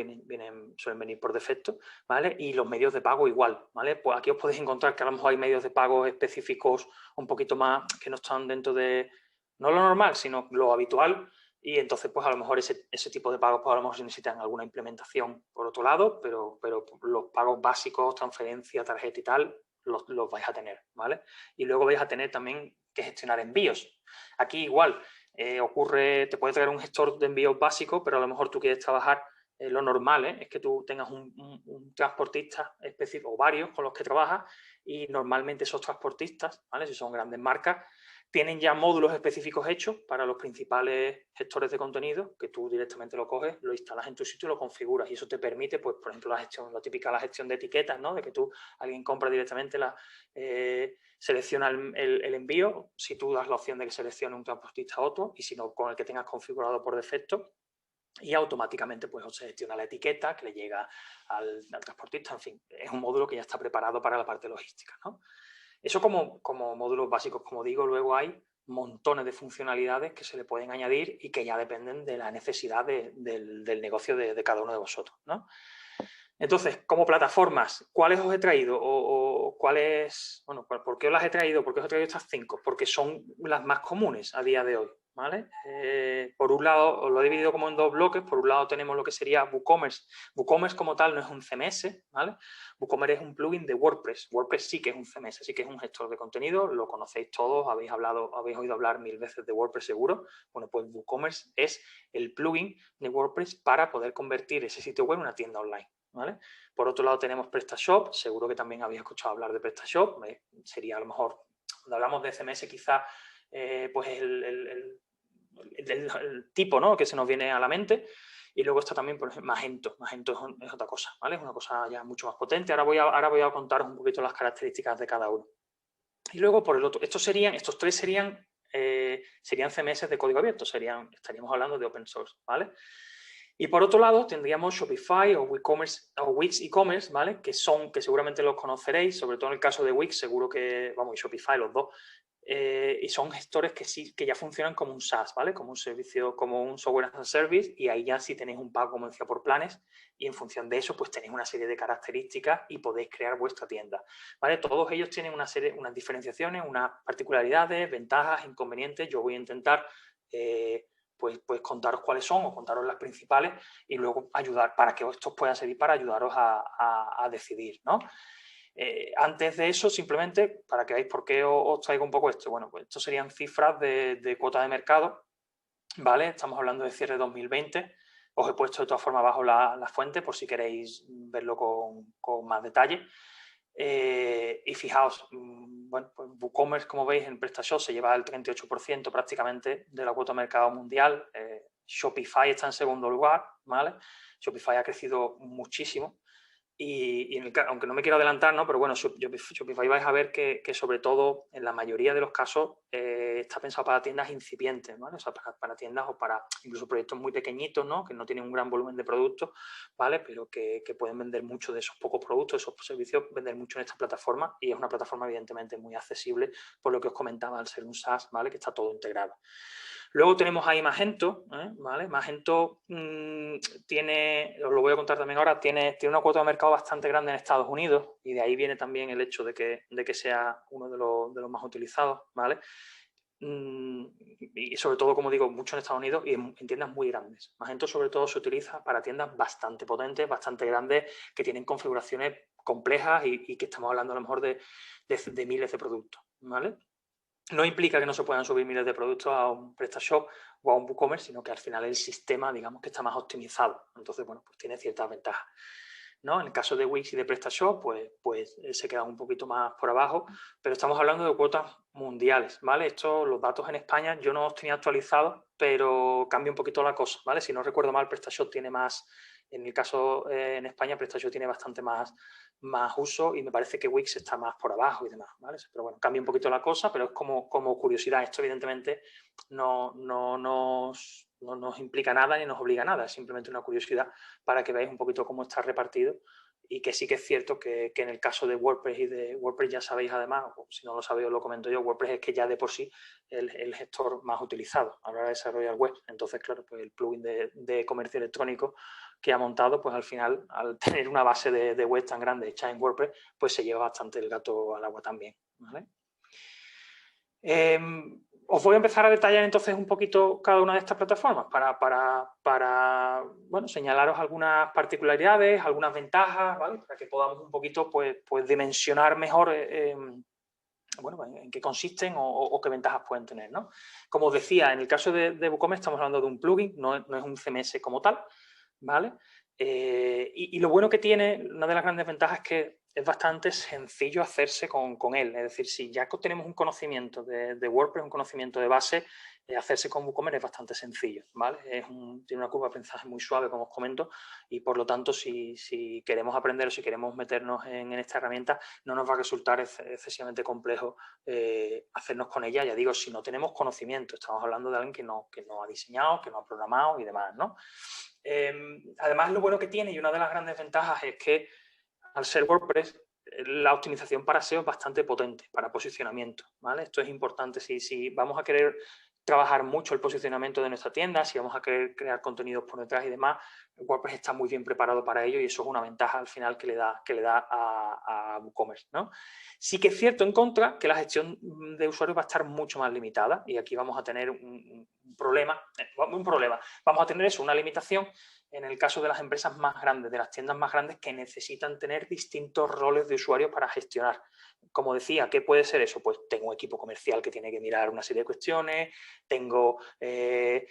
suelen venir por defecto, ¿vale? Y los medios de pago igual, ¿vale? Pues aquí os podéis encontrar que a lo mejor hay medios de pago específicos un poquito más que no están dentro de, no lo normal, sino lo habitual, y entonces pues a lo mejor ese tipo de pagos pues a lo mejor necesitan alguna implementación por otro lado, pero los pagos básicos, transferencia, tarjeta y tal, los vais a tener, ¿vale? Y luego vais a tener también que gestionar envíos. Aquí igual te puede traer un gestor de envíos básico, pero a lo mejor tú quieres trabajar lo normal, es que tú tengas un transportista específico o varios con los que trabajas y normalmente esos transportistas, ¿vale? Si son grandes marcas, tienen ya módulos específicos hechos para los principales gestores de contenido, que tú directamente lo coges, lo instalas en tu sitio y lo configuras. Y eso te permite, pues, por ejemplo, la típica gestión de etiquetas, ¿no? De que alguien compra directamente selecciona el envío, si tú das la opción de que seleccione un transportista otro, y si no, con el que tengas configurado por defecto, y automáticamente pues se gestiona la etiqueta que le llega al transportista. En fin, es un módulo que ya está preparado para la parte logística, ¿no? Eso como módulos básicos, como digo, luego hay montones de funcionalidades que se le pueden añadir y que ya dependen de la necesidad del negocio de cada uno de vosotros, ¿no? Entonces, como plataformas, ¿cuáles os he traído? ¿O cuáles, bueno, por qué os las he traído? ¿Por qué os he traído estas 5? Porque son las más comunes a día de hoy, ¿vale? Por un lado, os lo he dividido como en 2 bloques. Por un lado tenemos lo que sería WooCommerce. WooCommerce como tal no es un CMS, ¿vale? WooCommerce es un plugin de WordPress. WordPress sí que es un CMS, sí que es un gestor de contenido, lo conocéis todos, habéis oído hablar 1000 veces de WordPress seguro. Bueno, pues WooCommerce es el plugin de WordPress para poder convertir ese sitio web en una tienda online, ¿vale? Por otro lado tenemos PrestaShop, seguro que también habéis escuchado hablar de PrestaShop, sería a lo mejor, cuando hablamos de CMS quizá, pues el tipo, ¿no? que se nos viene a la mente. Y luego está también, por ejemplo, Magento. Magento es otra cosa, ¿vale? Es una cosa ya mucho más potente. Ahora voy a contaros un poquito las características de cada uno. Y luego por el otro, estos 3 serían CMS de código abierto, estaríamos hablando de open source, ¿vale? Y por otro lado tendríamos Shopify o Wix e-commerce, ¿vale? Que seguramente los conoceréis, sobre todo en el caso de Wix, seguro que, vamos, y Shopify, los dos, y son gestores que ya funcionan como un SaaS, ¿vale? Como un servicio, como un software as a service, y ahí ya sí tenéis un pago, como decía, por planes, y en función de eso pues tenéis una serie de características y podéis crear vuestra tienda, ¿vale? Todos ellos tienen unas diferenciaciones, unas particularidades, ventajas, inconvenientes. Yo voy a intentar pues contaros cuáles son o contaros las principales y luego ayudar para que estos puedan servir para ayudaros a decidir, ¿no? Antes de eso, simplemente, para que veáis por qué os traigo un poco esto, bueno, pues estos serían cifras de cuota de mercado, ¿vale? Estamos hablando de cierre 2020. Os he puesto de todas formas abajo la fuente por si queréis verlo con más detalle. Y fijaos, bueno, pues WooCommerce, como veis, en PrestaShop se lleva el 38% prácticamente de la cuota de mercado mundial. Shopify está en segundo lugar, ¿vale? Shopify ha crecido muchísimo. Aunque no me quiero adelantar, ¿no? Pero bueno, Shopify vais a ver que sobre todo en la mayoría de los casos está pensado para tiendas incipientes, ¿vale? O sea, para tiendas o para incluso proyectos muy pequeñitos, ¿no? Que no tienen un gran volumen de productos, ¿vale? Pero que pueden vender mucho de esos pocos productos, esos servicios, vender mucho en esta plataforma, y es una plataforma evidentemente muy accesible por lo que os comentaba al ser un SaaS, ¿vale? Que está todo integrado. Luego tenemos ahí Magento, ¿vale? Magento tiene, os lo voy a contar también ahora, tiene una cuota de mercado bastante grande en Estados Unidos, y de ahí viene también el hecho de que sea uno de los más utilizados, ¿vale? Y sobre todo, como digo, mucho en Estados Unidos y en tiendas muy grandes. Magento sobre todo se utiliza para tiendas bastante potentes, bastante grandes, que tienen configuraciones complejas y que estamos hablando a lo mejor de miles de productos, ¿vale? No implica que no se puedan subir miles de productos a un PrestaShop o a un WooCommerce, sino que al final el sistema, digamos, que está más optimizado. Entonces, bueno, pues tiene ciertas ventajas, ¿no? En el caso de Wix y de PrestaShop, pues se quedan un poquito más por abajo, pero estamos hablando de cuotas mundiales, ¿vale? Los datos en España yo no los tenía actualizados, pero cambia un poquito la cosa, ¿vale? Si no recuerdo mal, PrestaShop tiene más, en el caso en España, PrestaShop tiene bastante más uso, y me parece que Wix está más por abajo y demás, ¿vale? Pero bueno, cambia un poquito la cosa, pero es como curiosidad. Esto evidentemente no nos implica nada ni nos obliga a nada, es simplemente una curiosidad para que veáis un poquito cómo está repartido, y que sí que es cierto que en el caso de WordPress y de WordPress ya sabéis además, o si no lo sabéis os lo comento yo, WordPress es que ya de por sí el gestor más utilizado a la hora de desarrollar web. Entonces, claro, pues el plugin de comercio electrónico que ha montado, pues al final, al tener una base de web tan grande hecha en WordPress, pues se lleva bastante el gato al agua también, ¿vale? Os voy a empezar a detallar entonces un poquito cada una de estas plataformas para bueno, señalaros algunas particularidades, algunas ventajas, ¿vale? Para que podamos un poquito pues dimensionar mejor bueno, en qué consisten o qué ventajas pueden tener, ¿no? Como os decía, en el caso de WooCommerce estamos hablando de un plugin, no es un CMS como tal, ¿vale? Y lo bueno que tiene, una de las grandes ventajas, es que es bastante sencillo hacerse con él. Es decir, si ya tenemos un conocimiento de WordPress, un conocimiento de base, hacerse con WooCommerce es bastante sencillo, ¿vale? Tiene una curva de aprendizaje muy suave, como os comento, y por lo tanto, si queremos aprender o si queremos meternos en esta herramienta, no nos va a resultar excesivamente complejo hacernos con ella. Ya digo, si no tenemos conocimiento, estamos hablando de alguien que no ha diseñado, que no ha programado y demás, ¿no? Además, lo bueno que tiene, y una de las grandes ventajas, es que al ser WordPress, la optimización para SEO es bastante potente, para posicionamiento, ¿vale? Esto es importante. Si vamos a querer trabajar mucho el posicionamiento de nuestra tienda, si vamos a querer crear contenidos por detrás y demás, WordPress está muy bien preparado para ello, y eso es una ventaja al final que le da a WooCommerce, ¿no? Sí que es cierto, en contra, que la gestión de usuarios va a estar mucho más limitada, y aquí vamos a tener un problema. Vamos a tener eso, una limitación en el caso de las empresas más grandes, de las tiendas más grandes, que necesitan tener distintos roles de usuario para gestionar. Como decía, ¿qué puede ser eso? Pues tengo un equipo comercial que tiene que mirar una serie de cuestiones, tengo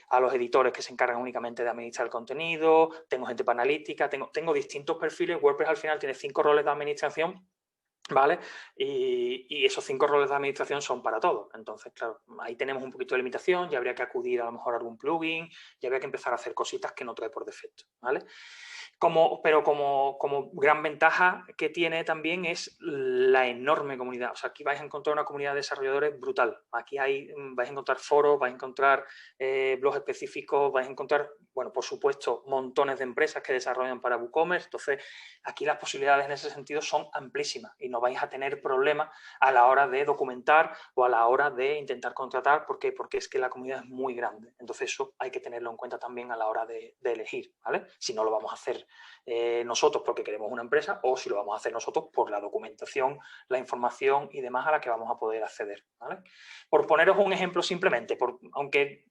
a los editores que se encargan únicamente de administrar el contenido, tengo gente para analítica, tengo distintos perfiles. WordPress al final tiene 5 roles de administración, ¿vale? Y esos 5 roles de administración son para todo. Entonces, claro, ahí tenemos un poquito de limitación, ya habría que acudir a lo mejor a algún plugin, ya habría que empezar a hacer cositas que no trae por defecto, ¿vale? Pero como gran ventaja que tiene también es la enorme comunidad. O sea, aquí vais a encontrar una comunidad de desarrolladores brutal. Aquí vais a encontrar foros, vais a encontrar blogs específicos, vais a encontrar, bueno, por supuesto, montones de empresas que desarrollan para WooCommerce. Entonces, aquí las posibilidades en ese sentido son amplísimas, y no vais a tener problemas a la hora de documentar o a la hora de intentar contratar. ¿Por qué? Porque es que la comunidad es muy grande. Entonces eso hay que tenerlo en cuenta también a la hora de elegir, ¿vale? Si no lo vamos a hacer nosotros porque queremos una empresa, o si lo vamos a hacer nosotros por la documentación, la información y demás a la que vamos a poder acceder, ¿vale? Por poneros un ejemplo simplemente, aunque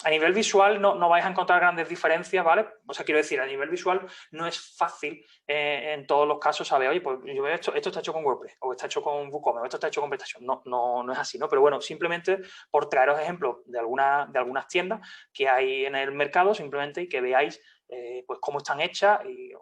a nivel visual no vais a encontrar grandes diferencias, ¿vale? O sea, quiero decir, a nivel visual no es fácil en todos los casos saber, oye, pues yo veo esto está hecho con WordPress, o está hecho con WooCommerce, o esto está hecho con PrestaShop. No es así, ¿no? Pero bueno, simplemente por traeros ejemplos de algunas tiendas que hay en el mercado, simplemente, y que veáis pues cómo están hechas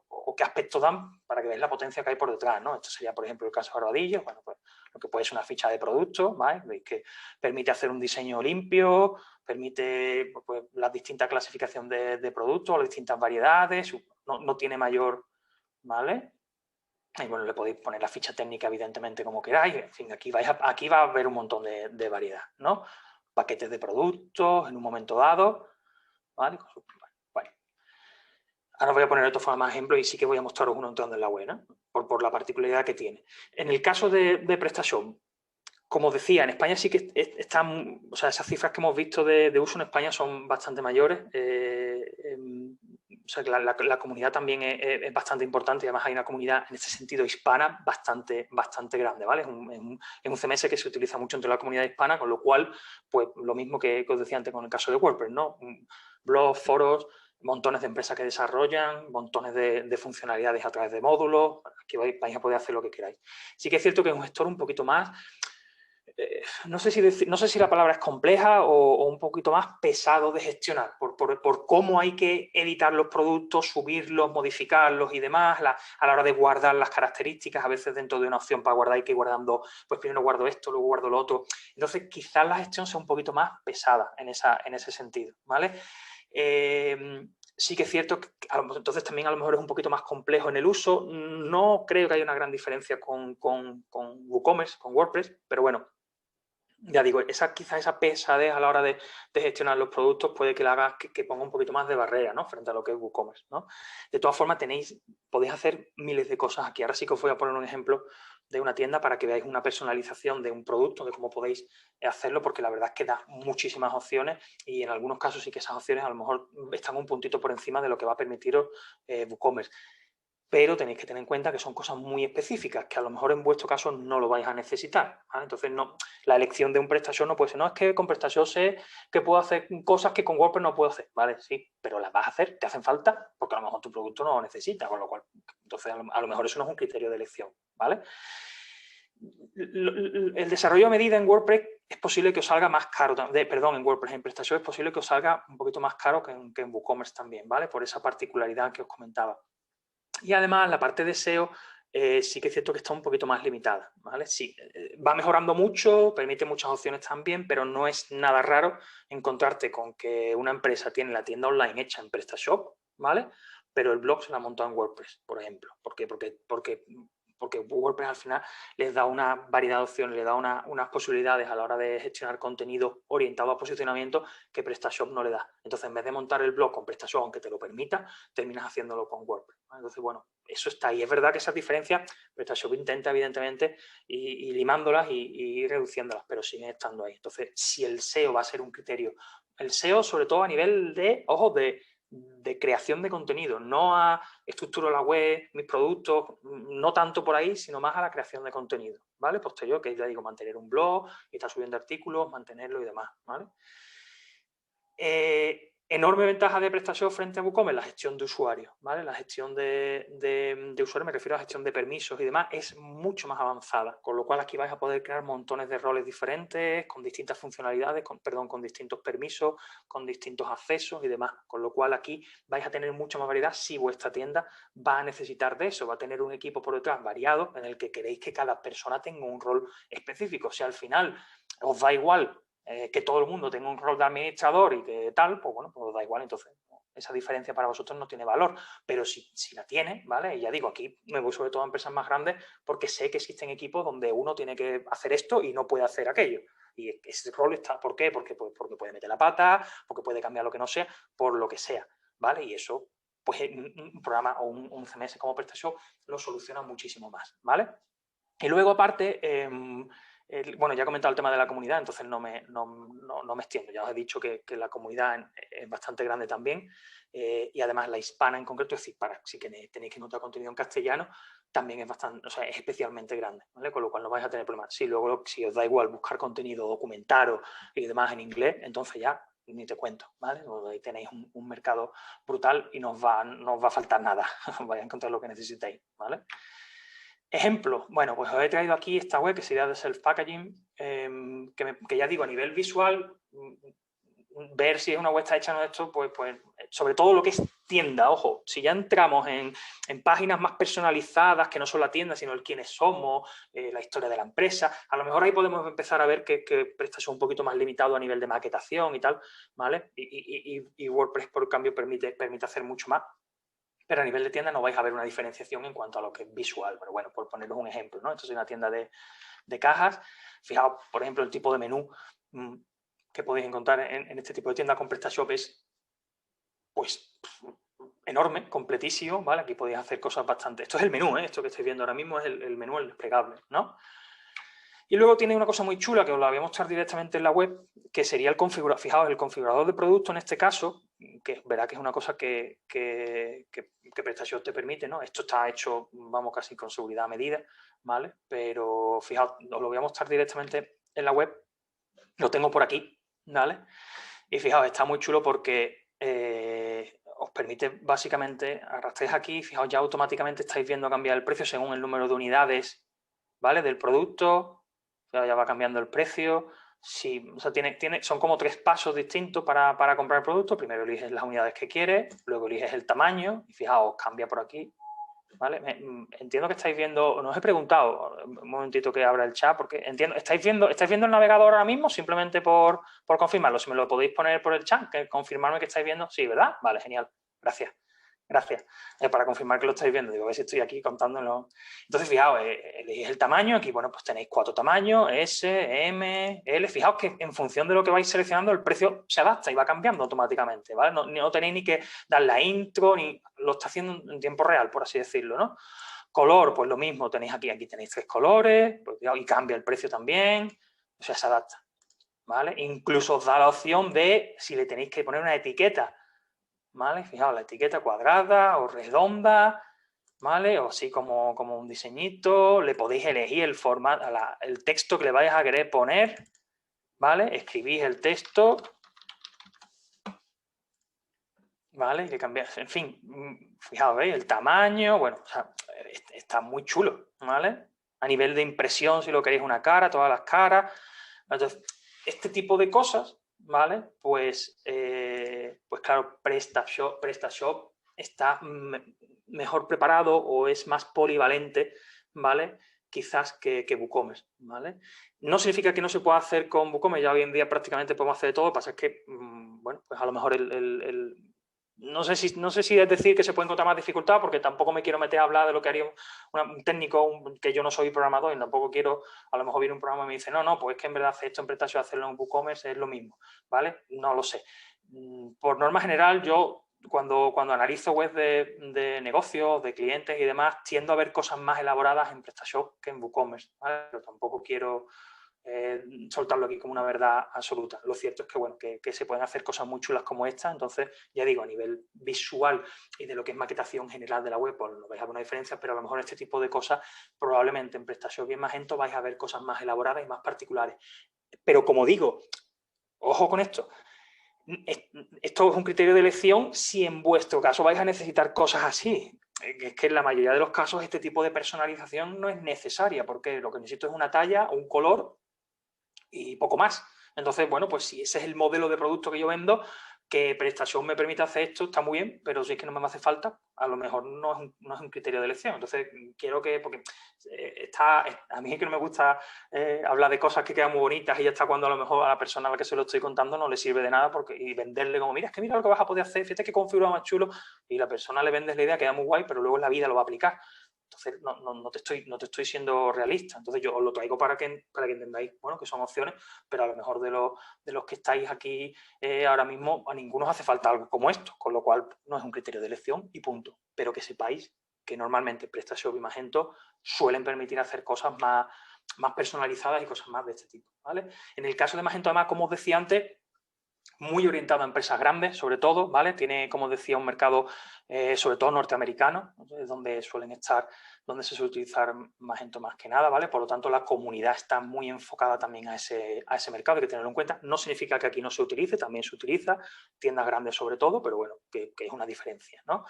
o qué aspectos dan para que veáis la potencia que hay por detrás, ¿no? Esto sería, por ejemplo, el caso de Barbadillo, bueno, pues lo que puede ser una ficha de producto, ¿vale? Veis que permite hacer un diseño limpio, permite pues, la distinta clasificación de productos, las distintas variedades, no tiene mayor, ¿vale? Y bueno, le podéis poner la ficha técnica, evidentemente, como queráis. En fin, aquí va a haber un montón de variedad, ¿no? Paquetes de productos en un momento dado, ¿vale? Bueno. Ahora os voy a poner de todas formas más ejemplos y sí que voy a mostraros uno entrando en la web, ¿no? Por la particularidad que tiene. En el caso de PrestaShop, como decía, en España sí que están, o sea, esas cifras que hemos visto de uso en España son bastante mayores. O sea, que la comunidad también es bastante importante y además hay una comunidad en este sentido hispana bastante grande, ¿vale? Es un CMS que se utiliza mucho entre la comunidad hispana, con lo cual, pues lo mismo que os decía antes con el caso de WordPress, ¿no? Blogs, foros, montones de empresas que desarrollan, montones de funcionalidades a través de módulos, aquí vais a poder hacer lo que queráis. Sí que es cierto que es un gestor un poquito más, no sé si la palabra es compleja o un poquito más pesado de gestionar, por cómo hay que editar los productos, subirlos, modificarlos y demás, a la hora de guardar las características. A veces dentro de una opción para guardar hay que ir guardando, pues primero guardo esto, luego guardo lo otro. Entonces quizás la gestión sea un poquito más pesada en ese sentido, ¿vale? Sí que es cierto que entonces también a lo mejor es un poquito más complejo en el uso. No creo que haya una gran diferencia con WooCommerce, con WordPress, pero bueno, ya digo, quizás esa pesadez a la hora de gestionar los productos puede que la haga que ponga un poquito más de barrera, ¿no? Frente a lo que es WooCommerce, ¿no? De todas formas, podéis hacer miles de cosas aquí. Ahora sí que os voy a poner un ejemplo de una tienda para que veáis una personalización de un producto, de cómo podéis hacerlo, porque la verdad es que da muchísimas opciones y en algunos casos sí que esas opciones a lo mejor están un puntito por encima de lo que va a permitiros WooCommerce. Pero tenéis que tener en cuenta que son cosas muy específicas, que a lo mejor en vuestro caso no lo vais a necesitar, ¿vale? Entonces, la elección de un PrestaShop no puede ser, no, es que con PrestaShop sé que puedo hacer cosas que con WordPress no puedo hacer, ¿vale? Sí, pero las vas a hacer, te hacen falta, porque a lo mejor tu producto no lo necesita, con lo cual, entonces a lo mejor eso no es un criterio de elección, ¿vale? El desarrollo a medida en WordPress es posible que os salga más caro, en WordPress, en PrestaShop es posible que os salga un poquito más caro que en WooCommerce también, ¿vale? Por esa particularidad que os comentaba. Y además la parte de SEO sí que es cierto que está un poquito más limitada, ¿vale? Sí, va mejorando mucho, permite muchas opciones también, pero no es nada raro encontrarte con que una empresa tiene la tienda online hecha en PrestaShop, ¿vale? Pero el blog se la ha montado en WordPress, por ejemplo. ¿Por qué? Porque WordPress al final les da una variedad de opciones, les da unas posibilidades a la hora de gestionar contenido orientado a posicionamiento que PrestaShop no le da. Entonces, en vez de montar el blog con PrestaShop, aunque te lo permita, terminas haciéndolo con WordPress. Entonces, bueno, eso está ahí. Es verdad que esas diferencias PrestaShop intenta, evidentemente, ir limándolas y ir reduciéndolas, pero siguen estando ahí. Entonces, si el SEO va a ser un criterio, el SEO sobre todo a nivel de creación de contenido, no a estructuro la web, mis productos, no tanto por ahí, sino más a la creación de contenido, ¿vale? Posterior, que ya digo, mantener un blog, y estar subiendo artículos, mantenerlo y demás, ¿vale? Enorme ventaja de PrestaShop frente a WooCommerce, la gestión de usuarios, ¿vale? La gestión de usuarios, me refiero a la gestión de permisos y demás, es mucho más avanzada, con lo cual aquí vais a poder crear montones de roles diferentes, con distintas funcionalidades, con distintos permisos, con distintos accesos y demás, con lo cual aquí vais a tener mucha más variedad si vuestra tienda va a necesitar de eso, va a tener un equipo por detrás variado en el que queréis que cada persona tenga un rol específico. Si al final os da igual que todo el mundo tenga un rol de administrador y que tal, pues bueno, pues da igual, entonces esa diferencia para vosotros no tiene valor, pero si la tiene, ¿vale? Y ya digo, aquí me voy sobre todo a empresas más grandes porque sé que existen equipos donde uno tiene que hacer esto y no puede hacer aquello. Y ese rol está, ¿por qué? Porque puede meter la pata, porque puede cambiar lo que no sea, por lo que sea, ¿vale? Y eso, pues un programa o un CMS como PrestaShop lo soluciona muchísimo más, ¿vale? Y luego, aparte, bueno, ya he comentado el tema de la comunidad, entonces no me extiendo. Ya os he dicho que la comunidad es bastante grande también, y además la hispana en concreto, es decir, para si tenéis que encontrar contenido en castellano, también es bastante, o sea, es especialmente grande, ¿vale? Con lo cual no vais a tener problemas. Si luego, si os da igual buscar contenido, documentaros y demás en inglés, entonces ya ni te cuento, ¿vale? Ahí tenéis un mercado brutal y no os va a faltar nada. Vais a encontrar lo que necesitéis, ¿vale? Ejemplo, bueno, pues os he traído aquí esta web que sería de Self-Packaging, que ya digo, a nivel visual, ver si es una web está hecha o no esto, pues sobre todo lo que es tienda, ojo, si ya entramos en páginas más personalizadas, que no son la tienda, sino el quiénes somos, la historia de la empresa, a lo mejor ahí podemos empezar a ver que PrestaShop un poquito más limitado a nivel de maquetación y tal, ¿vale? Y WordPress, por cambio, permite hacer mucho más. Pero a nivel de tienda no vais a ver una diferenciación en cuanto a lo que es visual. Pero bueno, por poneros un ejemplo, ¿no? Esto es una tienda de cajas. Fijaos, por ejemplo, el tipo de menú que podéis encontrar en este tipo de tienda con PrestaShop es, pues, enorme, completísimo, ¿vale? Aquí podéis hacer cosas bastante... Esto es el menú, ¿eh? Esto que estáis viendo ahora mismo es el menú, el desplegable, ¿no? Y luego tiene una cosa muy chula que os la voy a mostrar directamente en la web, que sería el configurador. Fijaos, el configurador de producto en este caso, que verá que es una cosa que PrestaShop te permite, ¿no? Esto está hecho, vamos, casi con seguridad a medida, ¿vale? Pero fijaos, os lo voy a mostrar directamente en la web. Lo tengo por aquí, ¿vale? Y fijaos, está muy chulo porque os permite básicamente, arrastréis aquí, fijaos, ya automáticamente estáis viendo cambiar el precio según el número de unidades, ¿vale? Del producto. Ya va cambiando el precio. Sí, o sea, son como 3 pasos distintos para comprar el producto. Primero eliges las unidades que quieres, luego eliges el tamaño y fijaos, cambia por aquí, ¿vale? Entiendo que estáis viendo, no os he preguntado, un momentito que abra el chat, porque entiendo, ¿estáis viendo el navegador ahora mismo? Simplemente por confirmarlo, si me lo podéis poner por el chat, que confirmarme que estáis viendo, sí, ¿verdad? Vale, genial, gracias. Gracias. Para confirmar que lo estáis viendo, digo, a ver si estoy aquí contándolo. Entonces, fijaos, elegís el tamaño, aquí, bueno, pues tenéis 4 tamaños, S, M, L. Fijaos que en función de lo que vais seleccionando, el precio se adapta y va cambiando automáticamente, ¿vale? No tenéis ni que dar la intro, ni lo está haciendo en tiempo real, por así decirlo, ¿no? Color, pues lo mismo, tenéis aquí tenéis 3 colores, pues, y cambia el precio también, o sea, se adapta, ¿vale? Incluso os da la opción de, si le tenéis que poner una etiqueta, ¿vale? Fijaos, la etiqueta cuadrada o redonda, ¿vale? O así como un diseñito, le podéis elegir el formato, el texto que le vais a querer poner, ¿vale? Escribís el texto, ¿vale? Que cambiáis, en fin, fijaos, ¿veis? El tamaño, bueno, o sea, está muy chulo, ¿vale? A nivel de impresión, si lo queréis una cara, todas las caras. Entonces, este tipo de cosas, ¿vale? Pues claro, PrestaShop está mejor preparado o es más polivalente, ¿vale? Quizás que WooCommerce, ¿vale? No significa que no se pueda hacer con WooCommerce, ya hoy en día prácticamente podemos hacer de todo, lo que pasa es que, bueno, pues a lo mejor no sé si es decir que se puede encontrar más dificultad, porque tampoco me quiero meter a hablar de lo que haría un técnico, que yo no soy programador y tampoco quiero, a lo mejor viene un programa y me dice, no, pues es que en verdad hacer esto en PrestaShop, hacerlo en WooCommerce es lo mismo, ¿vale? No lo sé. Por norma general, yo cuando analizo webs de negocios, de clientes y demás, tiendo a ver cosas más elaboradas en PrestaShop que en WooCommerce, ¿vale? Pero tampoco quiero soltarlo aquí como una verdad absoluta. Lo cierto es que, bueno, que se pueden hacer cosas muy chulas como esta, entonces, ya digo, a nivel visual y de lo que es maquetación general de la web, pues no vais a ver una diferencia, pero a lo mejor este tipo de cosas, probablemente en PrestaShop y en Magento vais a ver cosas más elaboradas y más particulares. Pero como digo, ojo con esto, esto es un criterio de elección si en vuestro caso vais a necesitar cosas así. Es que en la mayoría de los casos este tipo de personalización no es necesaria, porque lo que necesito es una talla o un color y poco más. Entonces, bueno, pues si ese es el modelo de producto que yo vendo, que PrestaShop me permite hacer esto, está muy bien, pero si es que no me hace falta, a lo mejor no es un criterio de elección. Entonces, quiero que, porque a mí es que no me gusta hablar de cosas que quedan muy bonitas y ya está, cuando a lo mejor a la persona a la que se lo estoy contando no le sirve de nada, y venderle como, mira, es que mira lo que vas a poder hacer, fíjate que configura más chulo, y la persona le vendes la idea, queda muy guay, pero luego en la vida lo va a aplicar. Entonces, no te estoy siendo realista. Entonces, yo os lo traigo para que entendáis, bueno, que son opciones, pero a lo mejor de los que estáis aquí ahora mismo, a ninguno os hace falta algo como esto, con lo cual no es un criterio de elección y punto. Pero que sepáis que normalmente PrestaShop y Magento suelen permitir hacer cosas más personalizadas y cosas más de este tipo, ¿vale? En el caso de Magento, además, como os decía antes, muy orientado a empresas grandes, sobre todo, ¿vale? Tiene, como decía, un mercado sobre todo norteamericano, donde suelen estar, donde se suele utilizar Magento más que nada, ¿vale? Por lo tanto, la comunidad está muy enfocada también a ese mercado, hay que tenerlo en cuenta. No significa que aquí no se utilice, también se utiliza, tiendas grandes sobre todo, pero bueno, que es una diferencia, ¿no?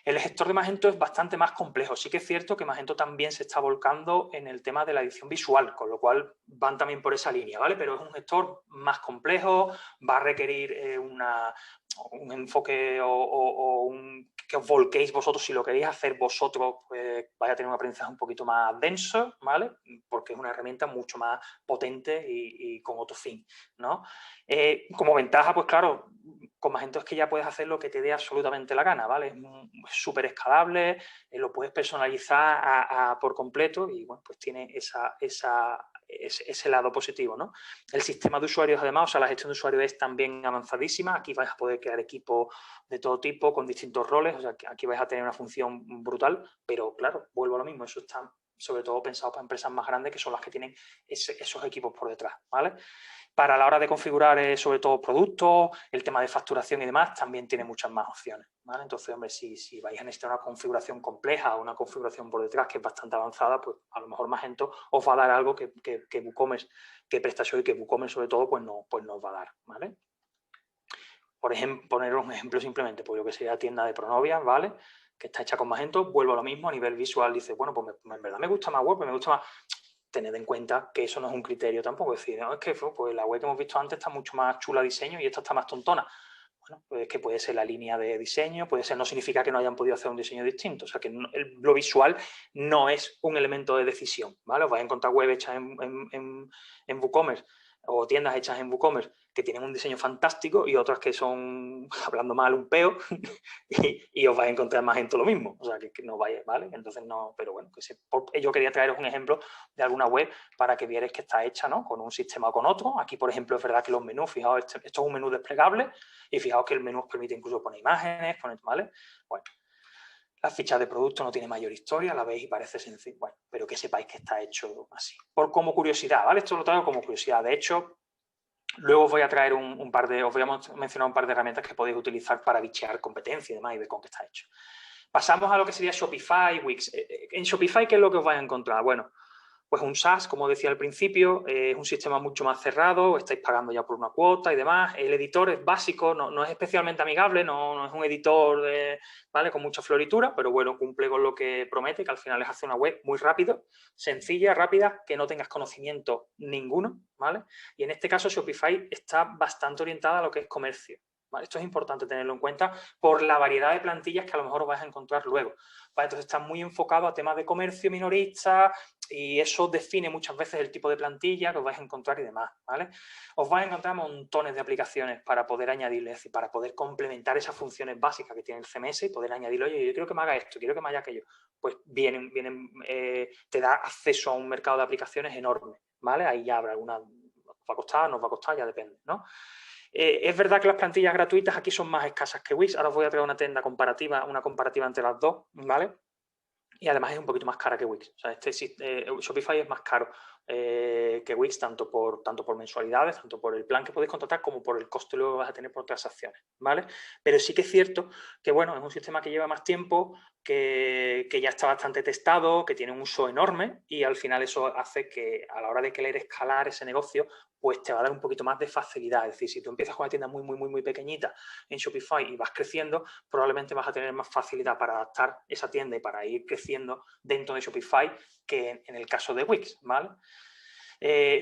El gestor de Magento es bastante más complejo. Sí que es cierto que Magento también se está volcando en el tema de la edición visual, con lo cual van también por esa línea, ¿vale? Pero es un gestor más complejo, va a requerir un enfoque que os volquéis vosotros. Si lo queréis hacer vosotros, pues vaya a tener un aprendizaje un poquito más denso, ¿vale? Porque es una herramienta mucho más potente y con otro fin, ¿no? Como ventaja, pues claro, con Magento es que ya puedes hacer lo que te dé absolutamente la gana, ¿vale? Es súper escalable, lo puedes personalizar por completo y, bueno, pues tiene ese lado positivo, ¿no? El sistema de usuarios, además, o sea, la gestión de usuarios es también avanzadísima. Aquí vais a poder crear equipos de todo tipo, con distintos roles, o sea, que aquí vais a tener una función brutal, pero claro, vuelvo a lo mismo, eso está sobre todo pensado para empresas más grandes, que son las que tienen esos equipos por detrás, ¿vale? Para la hora de configurar, sobre todo, productos, el tema de facturación y demás, también tiene muchas más opciones, ¿vale? Entonces, hombre, si vais a necesitar una configuración compleja o una configuración por detrás que es bastante avanzada, pues a lo mejor Magento os va a dar algo que WooCommerce, que PrestaShop y que WooCommerce, sobre todo, pues no os va a dar, ¿vale? Por ejemplo, poner un ejemplo simplemente, pues lo que sería la tienda de Pronovia, ¿vale? Que está hecha con Magento, vuelvo a lo mismo, a nivel visual, dice, bueno, pues en verdad me gusta más web, me gusta más. Tened en cuenta que eso no es un criterio tampoco. Es decir, no, es que pues, la web que hemos visto antes está mucho más chula de diseño y esta está más tontona. Bueno, pues es que puede ser la línea de diseño, puede ser, no significa que no hayan podido hacer un diseño distinto. O sea, que lo visual no es un elemento de decisión, ¿vale? Os vais a encontrar web hechas en WooCommerce o tiendas hechas en WooCommerce que tienen un diseño fantástico y otras que son, hablando mal, un peo y os vais a encontrar más en todo lo mismo. O sea, que no vaya, ¿vale? Entonces no, pero bueno, yo quería traeros un ejemplo de alguna web para que vierais que está hecha, ¿no? Con un sistema o con otro. Aquí, por ejemplo, es verdad que los menús, fijaos, esto es un menú desplegable y fijaos que el menú os permite incluso poner imágenes, ¿vale? Bueno, la ficha de producto no tiene mayor historia, la veis y parece sencillo, bueno, pero que sepáis que está hecho así. Como curiosidad, ¿vale? Esto lo traigo como curiosidad. De hecho, luego os voy a traer os voy a mencionar un par de herramientas que podéis utilizar para bichear competencia y demás y ver con qué está hecho. Pasamos a lo que sería Shopify, Wix. En Shopify, ¿qué es lo que os vais a encontrar? Bueno, pues un SaaS, como decía al principio, es un sistema mucho más cerrado, estáis pagando ya por una cuota y demás. El editor es básico, no es especialmente amigable, no es un editor ¿vale? Con mucha floritura, pero bueno, cumple con lo que promete, que al final es hacer una web muy rápido, sencilla, rápida, que no tengas conocimiento ninguno, ¿vale? Y en este caso Shopify está bastante orientada a lo que es comercio. ¿Vale? Esto es importante tenerlo en cuenta por la variedad de plantillas que a lo mejor os vais a encontrar luego. ¿Vale? Entonces está muy enfocado a temas de comercio minorista y eso define muchas veces el tipo de plantilla que os vais a encontrar y demás, ¿vale? Os vais a encontrar montones de aplicaciones para poder añadirle, es decir, para poder complementar esas funciones básicas que tiene el CMS y poder añadirlo, oye, yo quiero que me haga esto, quiero que me haga aquello. Pues te da acceso a un mercado de aplicaciones enorme, ¿vale? Ahí ya habrá alguna, os va a costar, no os va a costar, ya depende, ¿no? Es verdad que las plantillas gratuitas aquí son más escasas que Wix. Ahora os voy a traer una comparativa entre las dos, ¿vale? Y además es un poquito más cara que Wix. O sea, Shopify es más caro que Wix, tanto por mensualidades, tanto por el plan que podéis contratar, como por el coste luego que vas a tener por transacciones, ¿vale? Pero sí que es cierto que, bueno, es un sistema que lleva más tiempo, que ya está bastante testado, que tiene un uso enorme y al final eso hace que a la hora de querer escalar ese negocio, pues te va a dar un poquito más de facilidad. Es decir, si tú empiezas con una tienda muy pequeñita en Shopify y vas creciendo, probablemente vas a tener más facilidad para adaptar esa tienda y para ir creciendo dentro de Shopify que en el caso de Wix, ¿vale?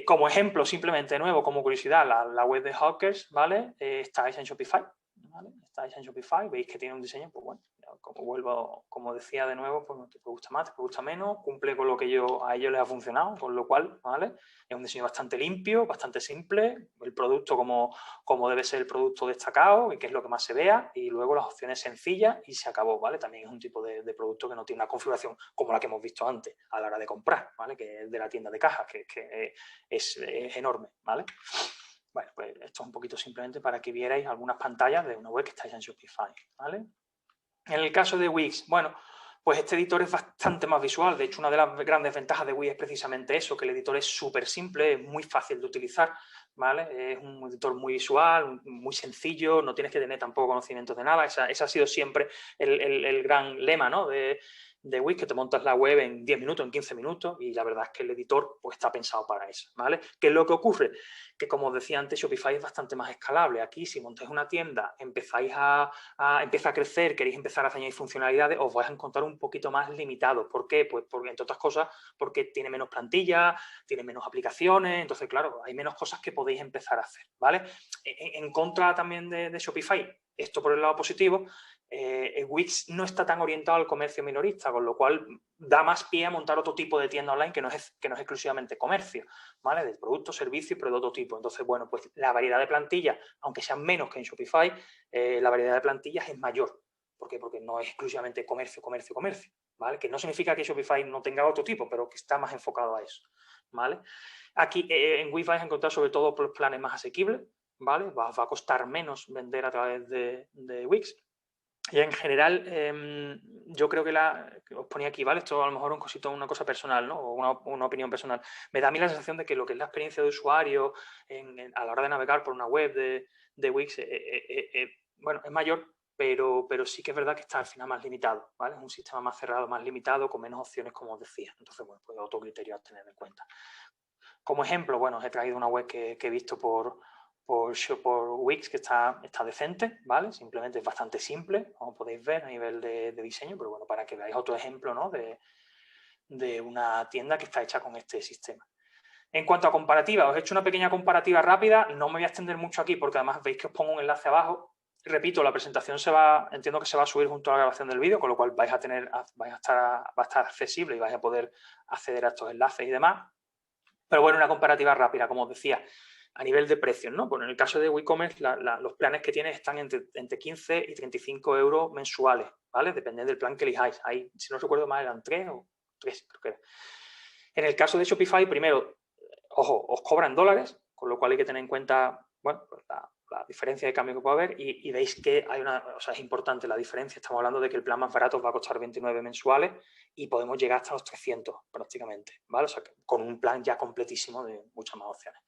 Como ejemplo, simplemente de nuevo, como curiosidad, la web de Hawkers, ¿vale? Está hecha en Shopify, ¿vale? Está hecha en Shopify, veis que tiene un diseño, pues bueno, como decía de nuevo, pues te gusta más, te gusta menos, cumple con lo que a ellos les ha funcionado, con lo cual, ¿vale? Es un diseño bastante limpio, bastante simple, el producto como debe ser el producto destacado y que es lo que más se vea, y luego las opciones sencillas y se acabó, ¿vale? También es un tipo de producto que no tiene una configuración como la que hemos visto antes a la hora de comprar, ¿vale? Que es de la tienda de cajas, que es enorme, ¿vale? Bueno, pues esto es un poquito simplemente para que vierais algunas pantallas de una web que está ya en Shopify, ¿vale? En el caso de Wix, bueno, Pues este editor es bastante más visual. De hecho, una de las grandes ventajas de Wix es precisamente eso, que el editor es súper simple, es muy fácil de utilizar, ¿vale? Es un editor muy visual, muy sencillo, no tienes que tener tampoco conocimientos de nada. Ese ha sido siempre el gran lema, ¿no? de Wix, que te montas la web en 10 minutos, en 15 minutos, y la verdad es que el editor pues, está pensado para eso, ¿vale? ¿Qué es lo que ocurre? Que, como os decía antes, Shopify es bastante más escalable. Aquí, si montáis una tienda, empieza a crecer, queréis empezar a añadir funcionalidades, os vais a encontrar un poquito más limitados. ¿Por qué? Pues porque, entre otras cosas, porque tiene menos plantilla, tiene menos aplicaciones, entonces, claro, hay menos cosas que podéis empezar a hacer, ¿vale? En contra también de Shopify, esto por el lado positivo, Wix no está tan orientado al comercio minorista, con lo cual da más pie a montar otro tipo de tienda online que no es exclusivamente comercio, ¿vale? De productos, servicios, pero de otro tipo. Entonces, bueno, pues la variedad de plantillas, aunque sean menos que en Shopify, la variedad de plantillas es mayor. ¿Por qué? Porque no es exclusivamente comercio, ¿vale? Que no significa que Shopify no tenga otro tipo, pero que está más enfocado a eso, ¿vale? Aquí en Wix vais a encontrar sobre todo los planes más asequibles, ¿vale? Va a costar menos vender a través de Wix. Y en general, yo creo que os ponía aquí, ¿vale? Esto a lo mejor una cosa personal, ¿no? O una opinión personal. Me da a mí la sensación de que lo que es la experiencia de usuario a la hora de navegar por una web de Wix, bueno, es mayor, pero sí que es verdad que está al final más limitado, ¿vale? Es un sistema más cerrado, más limitado, con menos opciones, como os decía. Entonces, bueno, pues otro criterio a tener en cuenta. Como ejemplo, bueno, os he traído una web que he visto por Wix, que está decente, ¿vale? Simplemente es bastante simple, como podéis ver a nivel de diseño, pero bueno, para que veáis otro ejemplo, ¿no? de una tienda que está hecha con este sistema. En cuanto a comparativa, os he hecho una pequeña comparativa rápida, no me voy a extender mucho aquí porque además veis que os pongo un enlace abajo. Repito, la presentación entiendo que se va a subir junto a la grabación del vídeo, con lo cual va a estar accesible y vais a poder acceder a estos enlaces y demás. Pero bueno, una comparativa rápida, como os decía, a nivel de precios, ¿no? Bueno, en el caso de WooCommerce, los planes que tiene están entre 15 y 35 euros mensuales, ¿vale? Depende del plan que elijáis. Hay, si no recuerdo mal, eran 3 o 3, creo que era. En el caso de Shopify, primero, ojo, os cobran dólares, con lo cual hay que tener en cuenta, bueno, pues la diferencia de cambio que puede haber y veis que hay es importante la diferencia. Estamos hablando de que el plan más barato os va a costar 29 mensuales y podemos llegar hasta los 300 prácticamente, ¿vale? O sea, con un plan ya completísimo de muchas más opciones.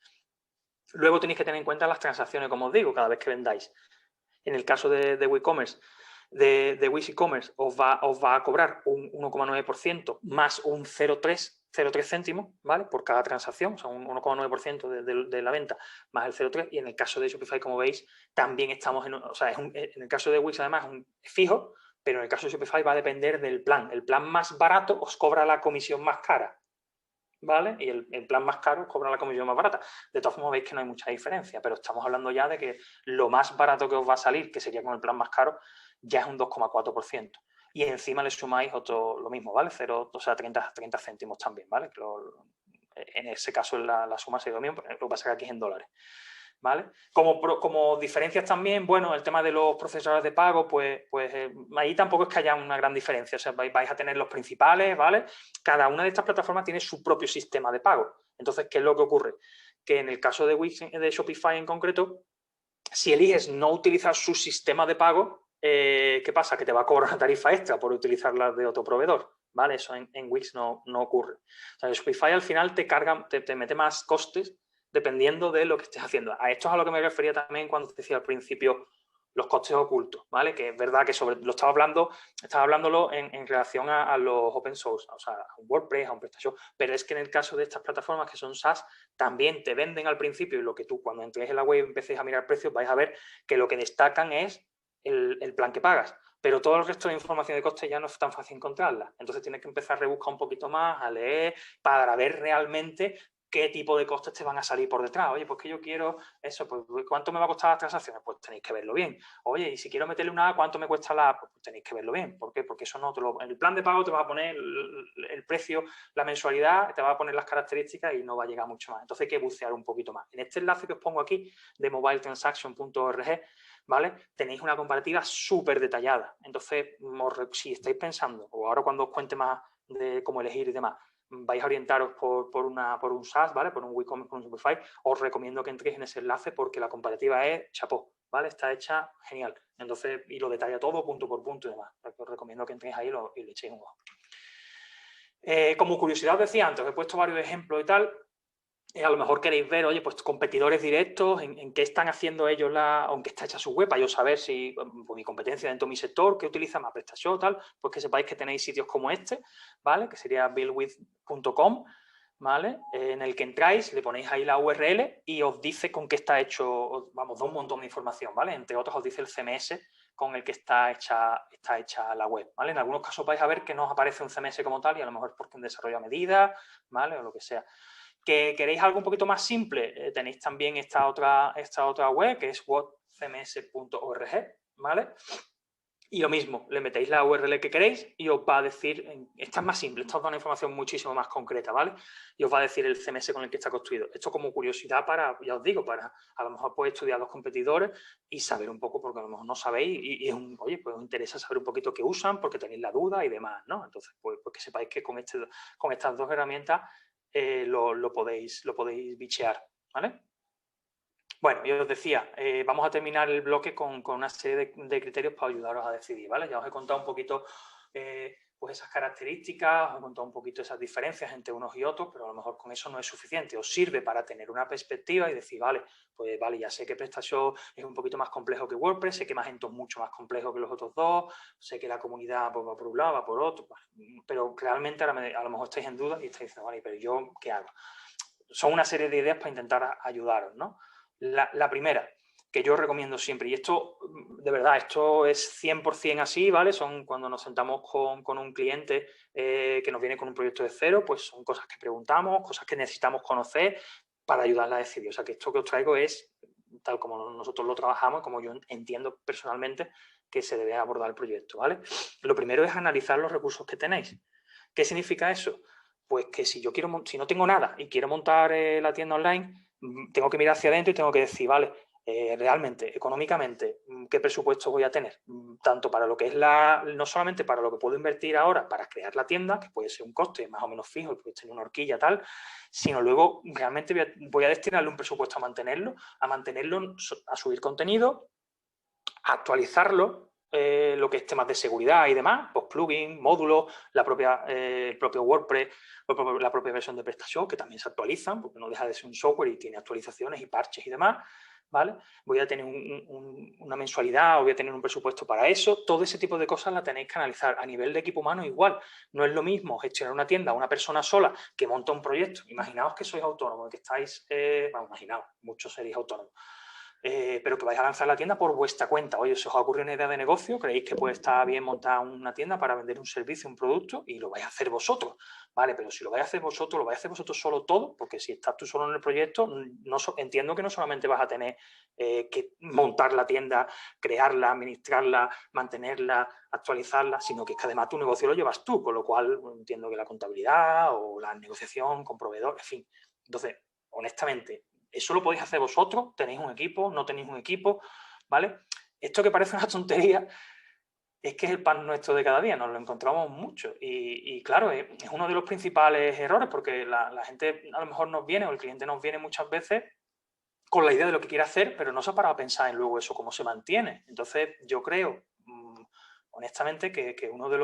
Luego tenéis que tener en cuenta las transacciones, como os digo, cada vez que vendáis. En el caso de WooCommerce, de Wix e-commerce os va a cobrar un 1,9% más un 0,3 céntimos, ¿vale? Por cada transacción, o sea, un 1,9% de la venta más el 0,3. Y en el caso de Shopify, como veis, también estamos en el caso de Wix, además, es fijo, pero en el caso de Shopify va a depender del plan. El plan más barato os cobra la comisión más cara, ¿vale? Y el plan más caro cobra la comisión más barata. De todas formas, veis que no hay mucha diferencia, pero estamos hablando ya de que lo más barato que os va a salir, que sería con el plan más caro, ya es un 2,4%. Y encima le sumáis lo mismo, ¿vale? 30 céntimos también, ¿vale? En ese caso la suma sería lo mismo, lo que pasa es que aquí es en dólares, ¿vale? Como diferencias también, bueno, el tema de los procesadores de pago, pues ahí tampoco es que haya una gran diferencia. O sea, vais a tener los principales, ¿vale? Cada una de estas plataformas tiene su propio sistema de pago. Entonces, ¿qué es lo que ocurre? Que en el caso de Wix, de Shopify en concreto, si eliges no utilizar su sistema de pago, ¿qué pasa? Que te va a cobrar una tarifa extra por utilizarla de otro proveedor, ¿vale? Eso en Wix no ocurre. O sea, Shopify al final te mete más costes dependiendo de lo que estés haciendo. A esto es a lo que me refería también cuando te decía al principio los costes ocultos, ¿vale? Que es verdad que estaba hablándolo en relación a los open source, o sea, a un WordPress, a un PrestaShop, pero es que en el caso de estas plataformas que son SaaS, también te venden al principio y lo que tú cuando entres en la web y empieces a mirar precios vais a ver que lo que destacan es el plan que pagas, pero todo el resto de información de costes ya no es tan fácil encontrarla. Entonces tienes que empezar a rebuscar un poquito más, a leer, para ver realmente qué tipo de costes te van a salir por detrás. Oye, pues que yo quiero eso, pues ¿cuánto me va a costar las transacciones? Pues tenéis que verlo bien. Oye, y si quiero meterle una A, ¿cuánto me cuesta la A? Pues tenéis que verlo bien. ¿Por qué? Porque eso no en el plan de pago te va a poner el precio, la mensualidad, te va a poner las características y no va a llegar mucho más. Entonces hay que bucear un poquito más. En este enlace que os pongo aquí, de mobiletransaction.org, ¿vale? Tenéis una comparativa súper detallada. Entonces, si estáis pensando, o ahora cuando os cuente más de cómo elegir y demás, vais a orientaros por un SaaS, ¿vale? Por un WooCommerce, por un Shopify, os recomiendo que entréis en ese enlace porque la comparativa es chapó, ¿vale? Está hecha genial. Entonces, y lo detalla todo punto por punto y demás. os recomiendo que entréis ahí y le echéis un ojo. Como curiosidad os decía antes, os he puesto varios ejemplos y tal. A lo mejor queréis ver, oye, pues competidores directos, en qué están haciendo ellos aunque está hecha su web, para yo saber si pues, mi competencia dentro de mi sector, qué utiliza más PrestaShop, tal, pues que sepáis que tenéis sitios como este, ¿vale? Que sería buildwith.com, ¿vale? En el que entráis, le ponéis ahí la URL y os dice con qué está hecho, vamos, da un montón de información, ¿vale? Entre otros os dice el CMS con el que está hecha la web, ¿vale? En algunos casos vais a ver que no os aparece un CMS como tal y a lo mejor es porque un desarrollo a medida, ¿vale? O lo que sea. ¿Que queréis algo un poquito más simple? Tenéis también esta otra web que es wordcms.org, ¿vale? Y lo mismo, le metéis la URL que queréis y os va a decir, esta es más simple, esta os da una información muchísimo más concreta, ¿vale? Y os va a decir el CMS con el que está construido. Esto como curiosidad para, ya os digo, para a lo mejor podéis estudiar los competidores y saber un poco, porque a lo mejor no sabéis y oye, pues os interesa saber un poquito qué usan porque tenéis la duda y demás, ¿no? Entonces, pues que sepáis que con estas dos herramientas lo podéis bichear, ¿vale? Bueno, yo os decía, vamos a terminar el bloque con una serie de criterios para ayudaros a decidir, ¿vale? Ya os he contado un poquito pues esas características, os he contado un poquito esas diferencias entre unos y otros, pero a lo mejor con eso no es suficiente. Os sirve para tener una perspectiva y decir, vale, pues vale, ya sé que PrestaShop es un poquito más complejo que WordPress, sé que Magento es mucho más complejo que los otros dos, sé que la comunidad pues, va por un lado, va por otro, pero realmente a lo mejor estáis en duda y estáis diciendo, vale, pero ¿yo qué hago? Son una serie de ideas para intentar ayudaros, ¿no? La primera, que yo recomiendo siempre, y esto, de verdad, esto es 100% así, ¿vale? Son cuando nos sentamos con un cliente que nos viene con un proyecto de cero, pues son cosas que preguntamos, cosas que necesitamos conocer para ayudarla a decidir. O sea, que esto que os traigo es tal como nosotros lo trabajamos, como yo entiendo personalmente que se debe abordar el proyecto, ¿vale? Lo primero es analizar los recursos que tenéis. ¿Qué significa eso? Pues que si no tengo nada y quiero montar la tienda online, tengo que mirar hacia adentro y tengo que decir, vale, realmente, económicamente, ¿qué presupuesto voy a tener? Tanto para lo que es no solamente para lo que puedo invertir ahora para crear la tienda, que puede ser un coste más o menos fijo, puede tener una horquilla tal, sino luego realmente voy a destinarle un presupuesto a mantenerlo, a subir contenido, a actualizarlo, lo que es temas de seguridad y demás, pues plugins, módulos, el propio WordPress, la propia versión de PrestaShop, que también se actualizan, porque no deja de ser un software y tiene actualizaciones y parches y demás, ¿vale? Voy a tener una mensualidad o voy a tener un presupuesto para eso. Todo ese tipo de cosas la tenéis que analizar. A nivel de equipo humano igual. No es lo mismo gestionar una tienda a una persona sola que monta un proyecto. Imaginaos que sois autónomos, que estáis, imaginaos, muchos seréis autónomos. Pero que vais a lanzar la tienda por vuestra cuenta. Oye, si os ha ocurrido una idea de negocio, creéis que puede estar bien montar una tienda para vender un servicio, un producto, y lo vais a hacer vosotros, ¿vale? Pero si lo vais a hacer vosotros solo todo, porque si estás tú solo en el proyecto, entiendo que no solamente vas a tener que montar la tienda, crearla, administrarla, mantenerla, actualizarla, sino que es que además tu negocio lo llevas tú, con lo cual entiendo que la contabilidad o la negociación con proveedores, en fin. Entonces, honestamente, eso lo podéis hacer vosotros, tenéis un equipo, no tenéis un equipo, ¿vale? Esto que parece una tontería es que es el pan nuestro de cada día, nos lo encontramos mucho y claro, es uno de los principales errores porque la gente a lo mejor nos viene o el cliente nos viene muchas veces con la idea de lo que quiere hacer, pero no se ha parado a pensar en luego eso, cómo se mantiene. Entonces yo creo, honestamente, que uno de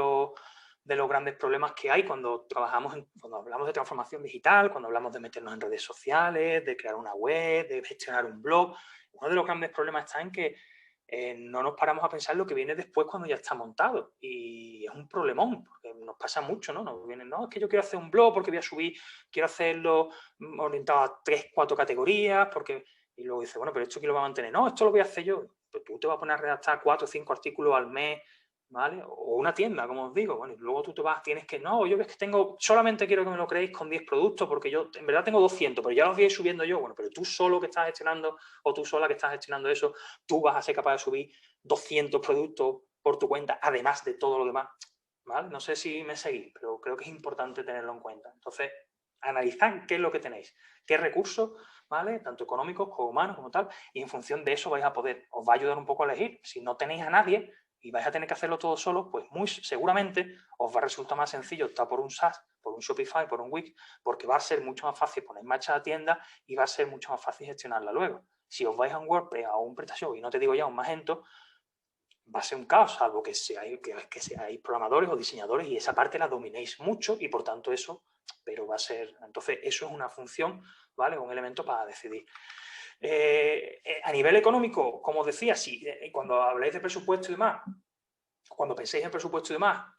los grandes problemas que hay cuando cuando hablamos de transformación digital, cuando hablamos de meternos en redes sociales, de crear una web, de gestionar un blog, uno de los grandes problemas está en que no nos paramos a pensar lo que viene después cuando ya está montado. Y es un problemón, porque nos pasa mucho, ¿no? Nos vienen, no, es que yo quiero hacer un blog porque voy a subir, quiero hacerlo orientado a 3, 4 categorías, porque... Y luego dice, bueno, pero esto quién lo va a mantener. No, esto lo voy a hacer yo. Pues tú te vas a poner a redactar 4 o 5 artículos al mes, ¿vale? O una tienda, como os digo. Bueno, y luego tú te vas, tienes que, no, yo ves que solamente quiero que me lo creéis con 10 productos porque yo en verdad tengo 200, pero ya los voy a ir subiendo yo. Bueno, pero tú solo que estás gestionando o tú sola que estás gestionando eso, tú vas a ser capaz de subir 200 productos por tu cuenta, además de todo lo demás, ¿vale? No sé si me seguís, pero creo que es importante tenerlo en cuenta. Entonces, analizad qué es lo que tenéis, qué recursos, ¿vale? Tanto económicos como humanos, como tal, y en función de eso os va a ayudar un poco a elegir. Si no tenéis a nadie y vais a tener que hacerlo todo solo, pues muy seguramente os va a resultar más sencillo optar por un SaaS, por un Shopify, por un Wix, porque va a ser mucho más fácil poner en marcha la tienda y va a ser mucho más fácil gestionarla luego. Si os vais a un WordPress o a un PrestaShop, y no te digo ya un Magento, va a ser un caos, salvo que seáis programadores o diseñadores y esa parte la dominéis mucho y por tanto eso, pero va a ser, entonces eso es una función, ¿vale? Un elemento para decidir. A nivel económico, como os decía, si, cuando habláis de presupuesto y demás, cuando penséis en presupuesto y demás,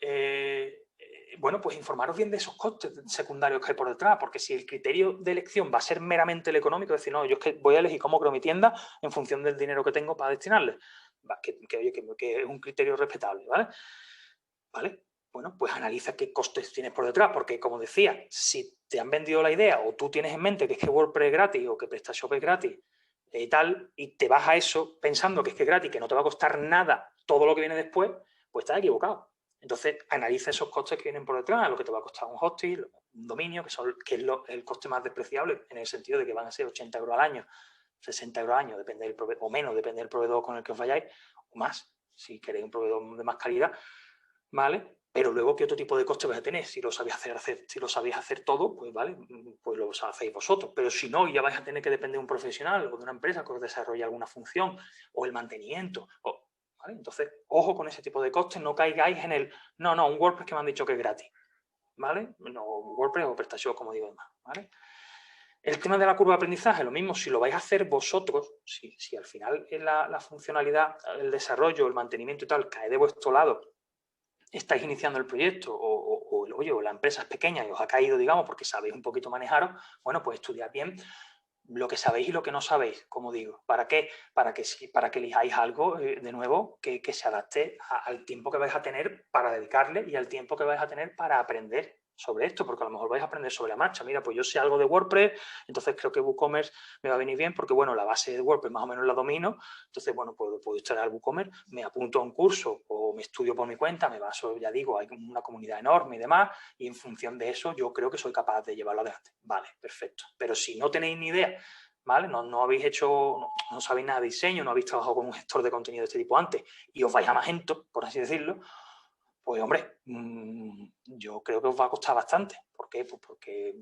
bueno, pues informaros bien de esos costes secundarios que hay por detrás, porque si el criterio de elección va a ser meramente el económico, es decir, no, yo es que voy a elegir cómo creo mi tienda en función del dinero que tengo para destinarle, que es un criterio respetable, ¿vale? ¿Vale? Bueno, pues analiza qué costes tienes por detrás, porque como decía, si te han vendido la idea o tú tienes en mente que es que WordPress es gratis o que PrestaShop es gratis y tal, y te vas a eso pensando que es gratis, que no te va a costar nada todo lo que viene después, pues estás equivocado. Entonces, analiza esos costes que vienen por detrás, lo que te va a costar un hosting, un dominio, que es el coste más despreciable, en el sentido de que van a ser 80 euros al año, 60 euros al año, depende del proveedor, o menos, depende del proveedor con el que os vayáis, o más, si queréis un proveedor de más calidad, ¿vale? Pero luego, ¿qué otro tipo de coste vais a tener? Si lo sabéis hacer todo, pues vale, pues lo hacéis vosotros. Pero si no, ya vais a tener que depender de un profesional o de una empresa que os desarrolle alguna función o el mantenimiento. ¿Vale? Entonces, ojo con ese tipo de costes, no caigáis en el, no, un WordPress que me han dicho que es gratis, ¿vale? No, WordPress o PrestaShop, como digo demás, ¿vale? El tema de la curva de aprendizaje, lo mismo, si lo vais a hacer vosotros, si al final la funcionalidad, el desarrollo, el mantenimiento y tal cae de vuestro lado, estáis iniciando el proyecto o la empresa es pequeña y os ha caído, digamos, porque sabéis un poquito manejaros, bueno, pues estudiad bien lo que sabéis y lo que no sabéis, como digo. ¿Para qué? Para que elijáis algo, de nuevo, que se adapte al tiempo que vais a tener para dedicarle y al tiempo que vais a tener para aprender sobre esto, porque a lo mejor vais a aprender sobre la marcha. Mira, pues yo sé algo de WordPress, entonces creo que WooCommerce me va a venir bien porque, bueno, la base de WordPress más o menos la domino, entonces, bueno, puedo instalar WooCommerce, me apunto a un curso o me estudio por mi cuenta, me baso, ya digo, hay una comunidad enorme y demás, y en función de eso yo creo que soy capaz de llevarlo adelante. Vale, perfecto. Pero si no tenéis ni idea, ¿vale? No habéis hecho, no sabéis nada de diseño, no habéis trabajado con un gestor de contenido de este tipo antes y os vais a Magento, por así decirlo, pues hombre, yo creo que os va a costar bastante. ¿Por qué? Pues porque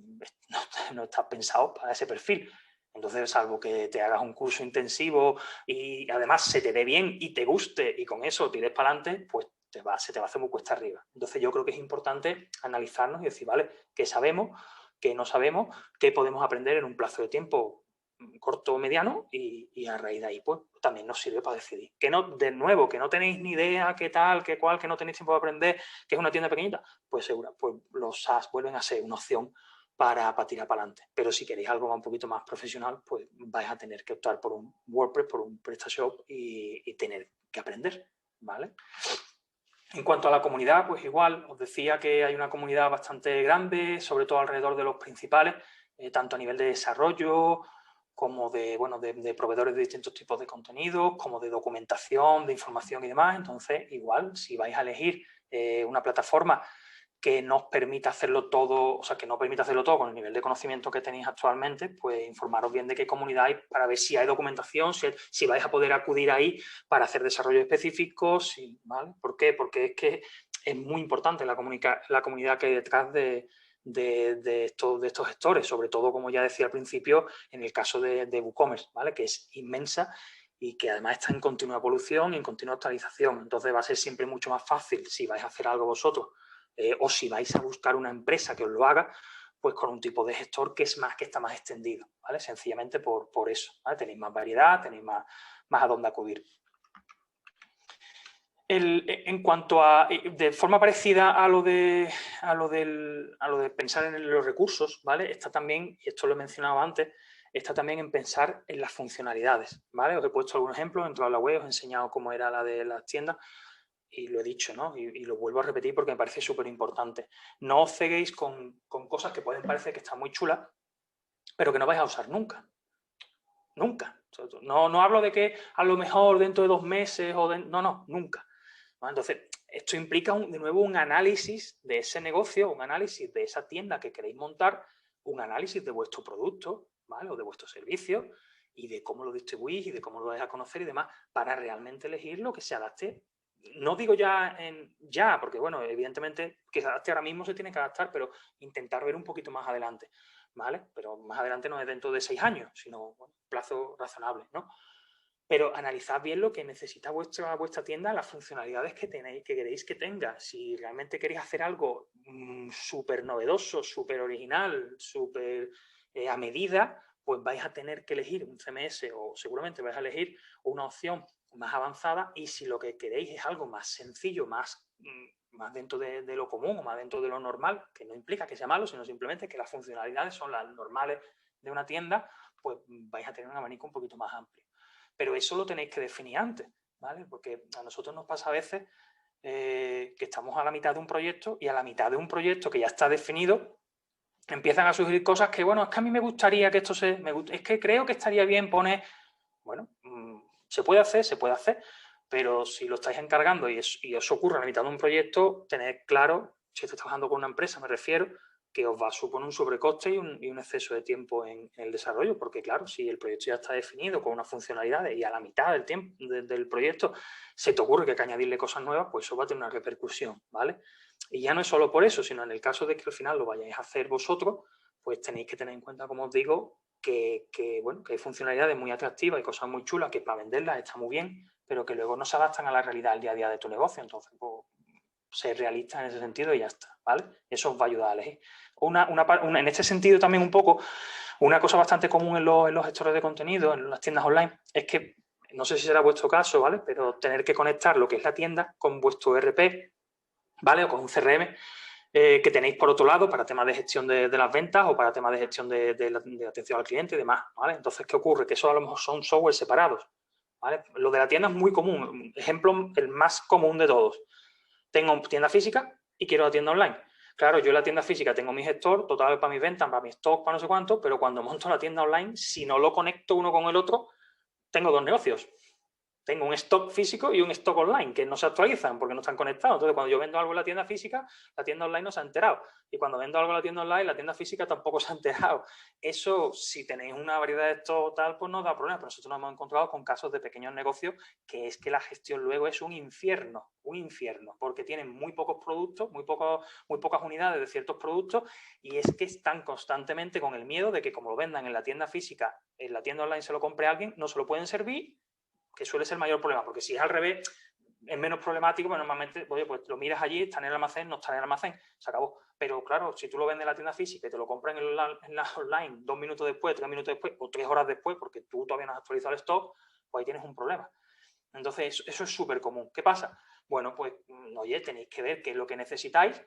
no estás pensado para ese perfil. Entonces, salvo que te hagas un curso intensivo y además se te dé bien y te guste y con eso tires para adelante, pues se te va a hacer muy cuesta arriba. Entonces, yo creo que es importante analizarnos y decir, vale, ¿qué sabemos? ¿Qué no sabemos? ¿Qué podemos aprender en un plazo de tiempo corto o mediano? Y a raíz de ahí, pues también nos sirve para decidir. Que no, de nuevo, que no tenéis ni idea qué tal, qué cual, que no tenéis tiempo de aprender, que es una tienda pequeñita, pues seguro, pues los SaaS vuelven a ser una opción para tirar para adelante. Pero si queréis algo un poquito más profesional, pues vais a tener que optar por un WordPress, por un PrestaShop y tener que aprender, ¿vale? En cuanto a la comunidad, pues igual, os decía que hay una comunidad bastante grande, sobre todo alrededor de los principales, tanto a nivel de desarrollo como de proveedores de distintos tipos de contenidos, como de documentación, de información y demás. Entonces, igual, si vais a elegir una plataforma que nos permita hacerlo todo, o sea, que no permita hacerlo todo con el nivel de conocimiento que tenéis actualmente, pues informaros bien de qué comunidad hay para ver si hay documentación, si vais a poder acudir ahí para hacer desarrollo específico, ¿vale? ¿Por qué? Porque es que es muy importante la comunidad que hay detrás de estos gestores, sobre todo, como ya decía al principio, en el caso de WooCommerce, ¿vale? Que es inmensa y que además está en continua evolución y en continua actualización. Entonces va a ser siempre mucho más fácil si vais a hacer algo vosotros o si vais a buscar una empresa que os lo haga, pues con un tipo de gestor que está más extendido, ¿vale? Sencillamente por eso, ¿vale? Tenéis más variedad, tenéis más a dónde acudir. En cuanto a, de forma parecida a lo de pensar en los recursos, ¿vale? Está también, y esto lo he mencionado antes, está también en pensar en las funcionalidades, ¿vale? Os he puesto algún ejemplo dentro de la web, os he enseñado cómo era la de las tiendas, y lo he dicho, ¿no? Y lo vuelvo a repetir porque me parece súper importante. No os ceguéis con cosas que pueden parecer que están muy chulas, pero que no vais a usar nunca. Nunca. No hablo de que a lo mejor dentro de 2 meses o no, nunca. ¿Vale? Entonces, esto implica de nuevo un análisis de ese negocio, un análisis de esa tienda que queréis montar, un análisis de vuestro producto, ¿vale? O de vuestro servicio y de cómo lo distribuís y de cómo lo vais a conocer y demás, para realmente elegir lo que se adapte. No digo ya porque bueno, evidentemente que se adapte ahora mismo se tiene que adaptar, pero intentar ver un poquito más adelante, ¿vale? Pero más adelante no es dentro de 6 años, sino un plazo razonable, ¿no? pero analizad bien lo que necesita vuestra tienda, las funcionalidades que queréis que tenga. Si realmente queréis hacer algo súper novedoso, súper original, súper a medida, pues vais a tener que elegir un CMS o seguramente vais a elegir una opción más avanzada, y si lo que queréis es algo más sencillo, más dentro de lo común o más dentro de lo normal, que no implica que sea malo, sino simplemente que las funcionalidades son las normales de una tienda, pues vais a tener un abanico un poquito más amplio. Pero eso lo tenéis que definir antes, ¿vale? Porque a nosotros nos pasa a veces que estamos a la mitad de un proyecto y a la mitad de un proyecto que ya está definido empiezan a surgir cosas que, bueno, es que a mí me gustaría que esto es que creo que estaría bien poner, bueno, se puede hacer, pero si lo estáis encargando y os ocurre a la mitad de un proyecto, tened claro, si estáis trabajando con una empresa, me refiero, que os va a suponer un sobrecoste y un exceso de tiempo en el desarrollo, porque claro, si el proyecto ya está definido con unas funcionalidades y a la mitad del tiempo del proyecto se te ocurre que hay que añadirle cosas nuevas, pues eso va a tener una repercusión, ¿vale? Y ya no es solo por eso, sino en el caso de que al final lo vayáis a hacer vosotros, pues tenéis que tener en cuenta, como os digo, bueno, que hay funcionalidades muy atractivas y cosas muy chulas que para venderlas está muy bien, pero que luego no se adaptan a la realidad del día a día de tu negocio. Entonces, pues, ser realista en ese sentido y ya está, ¿vale? Eso os va a ayudar a elegir. En este sentido también un poco, una cosa bastante común en los gestores de contenido, en las tiendas online, es que, no sé si será vuestro caso, ¿vale? Pero tener que conectar lo que es la tienda con vuestro ERP, ¿vale? O con un CRM, que tenéis por otro lado para temas de gestión de las ventas o para temas de gestión de la atención al cliente y demás, ¿vale? Entonces, ¿qué ocurre? Que eso a lo mejor son software separados, ¿vale? Lo de la tienda es muy común. Ejemplo, el más común de todos. Tengo tienda física y quiero la tienda online. Claro, yo en la tienda física tengo mi gestor, total para mis ventas, para mis stocks, para no sé cuánto, pero cuando monto la tienda online, si no lo conecto uno con el otro, tengo dos negocios. Tengo un stock físico y un stock online que no se actualizan porque no están conectados. Entonces, cuando yo vendo algo en la tienda física, la tienda online no se ha enterado. Y cuando vendo algo en la tienda online, la tienda física tampoco se ha enterado. Eso, si tenéis una variedad de esto tal, pues no da problema. Pero nosotros nos hemos encontrado con casos de pequeños negocios que es que la gestión luego es un infierno, porque tienen muy pocos productos, muy pocas unidades de ciertos productos, y es que están constantemente con el miedo de que como lo vendan en la tienda física, en la tienda online se lo compre alguien, no se lo pueden servir, que suele ser el mayor problema, porque si es al revés, es menos problemático, pero normalmente, oye, pues lo miras allí, está en el almacén, no está en el almacén, se acabó. Pero claro, si tú lo vendes en la tienda física y te lo compras en la online 2 minutos después, 3 minutos después o 3 horas después, porque tú todavía no has actualizado el stock, pues ahí tienes un problema. Entonces, eso es súper común. ¿Qué pasa? Bueno, pues, oye, tenéis que ver qué es lo que necesitáis.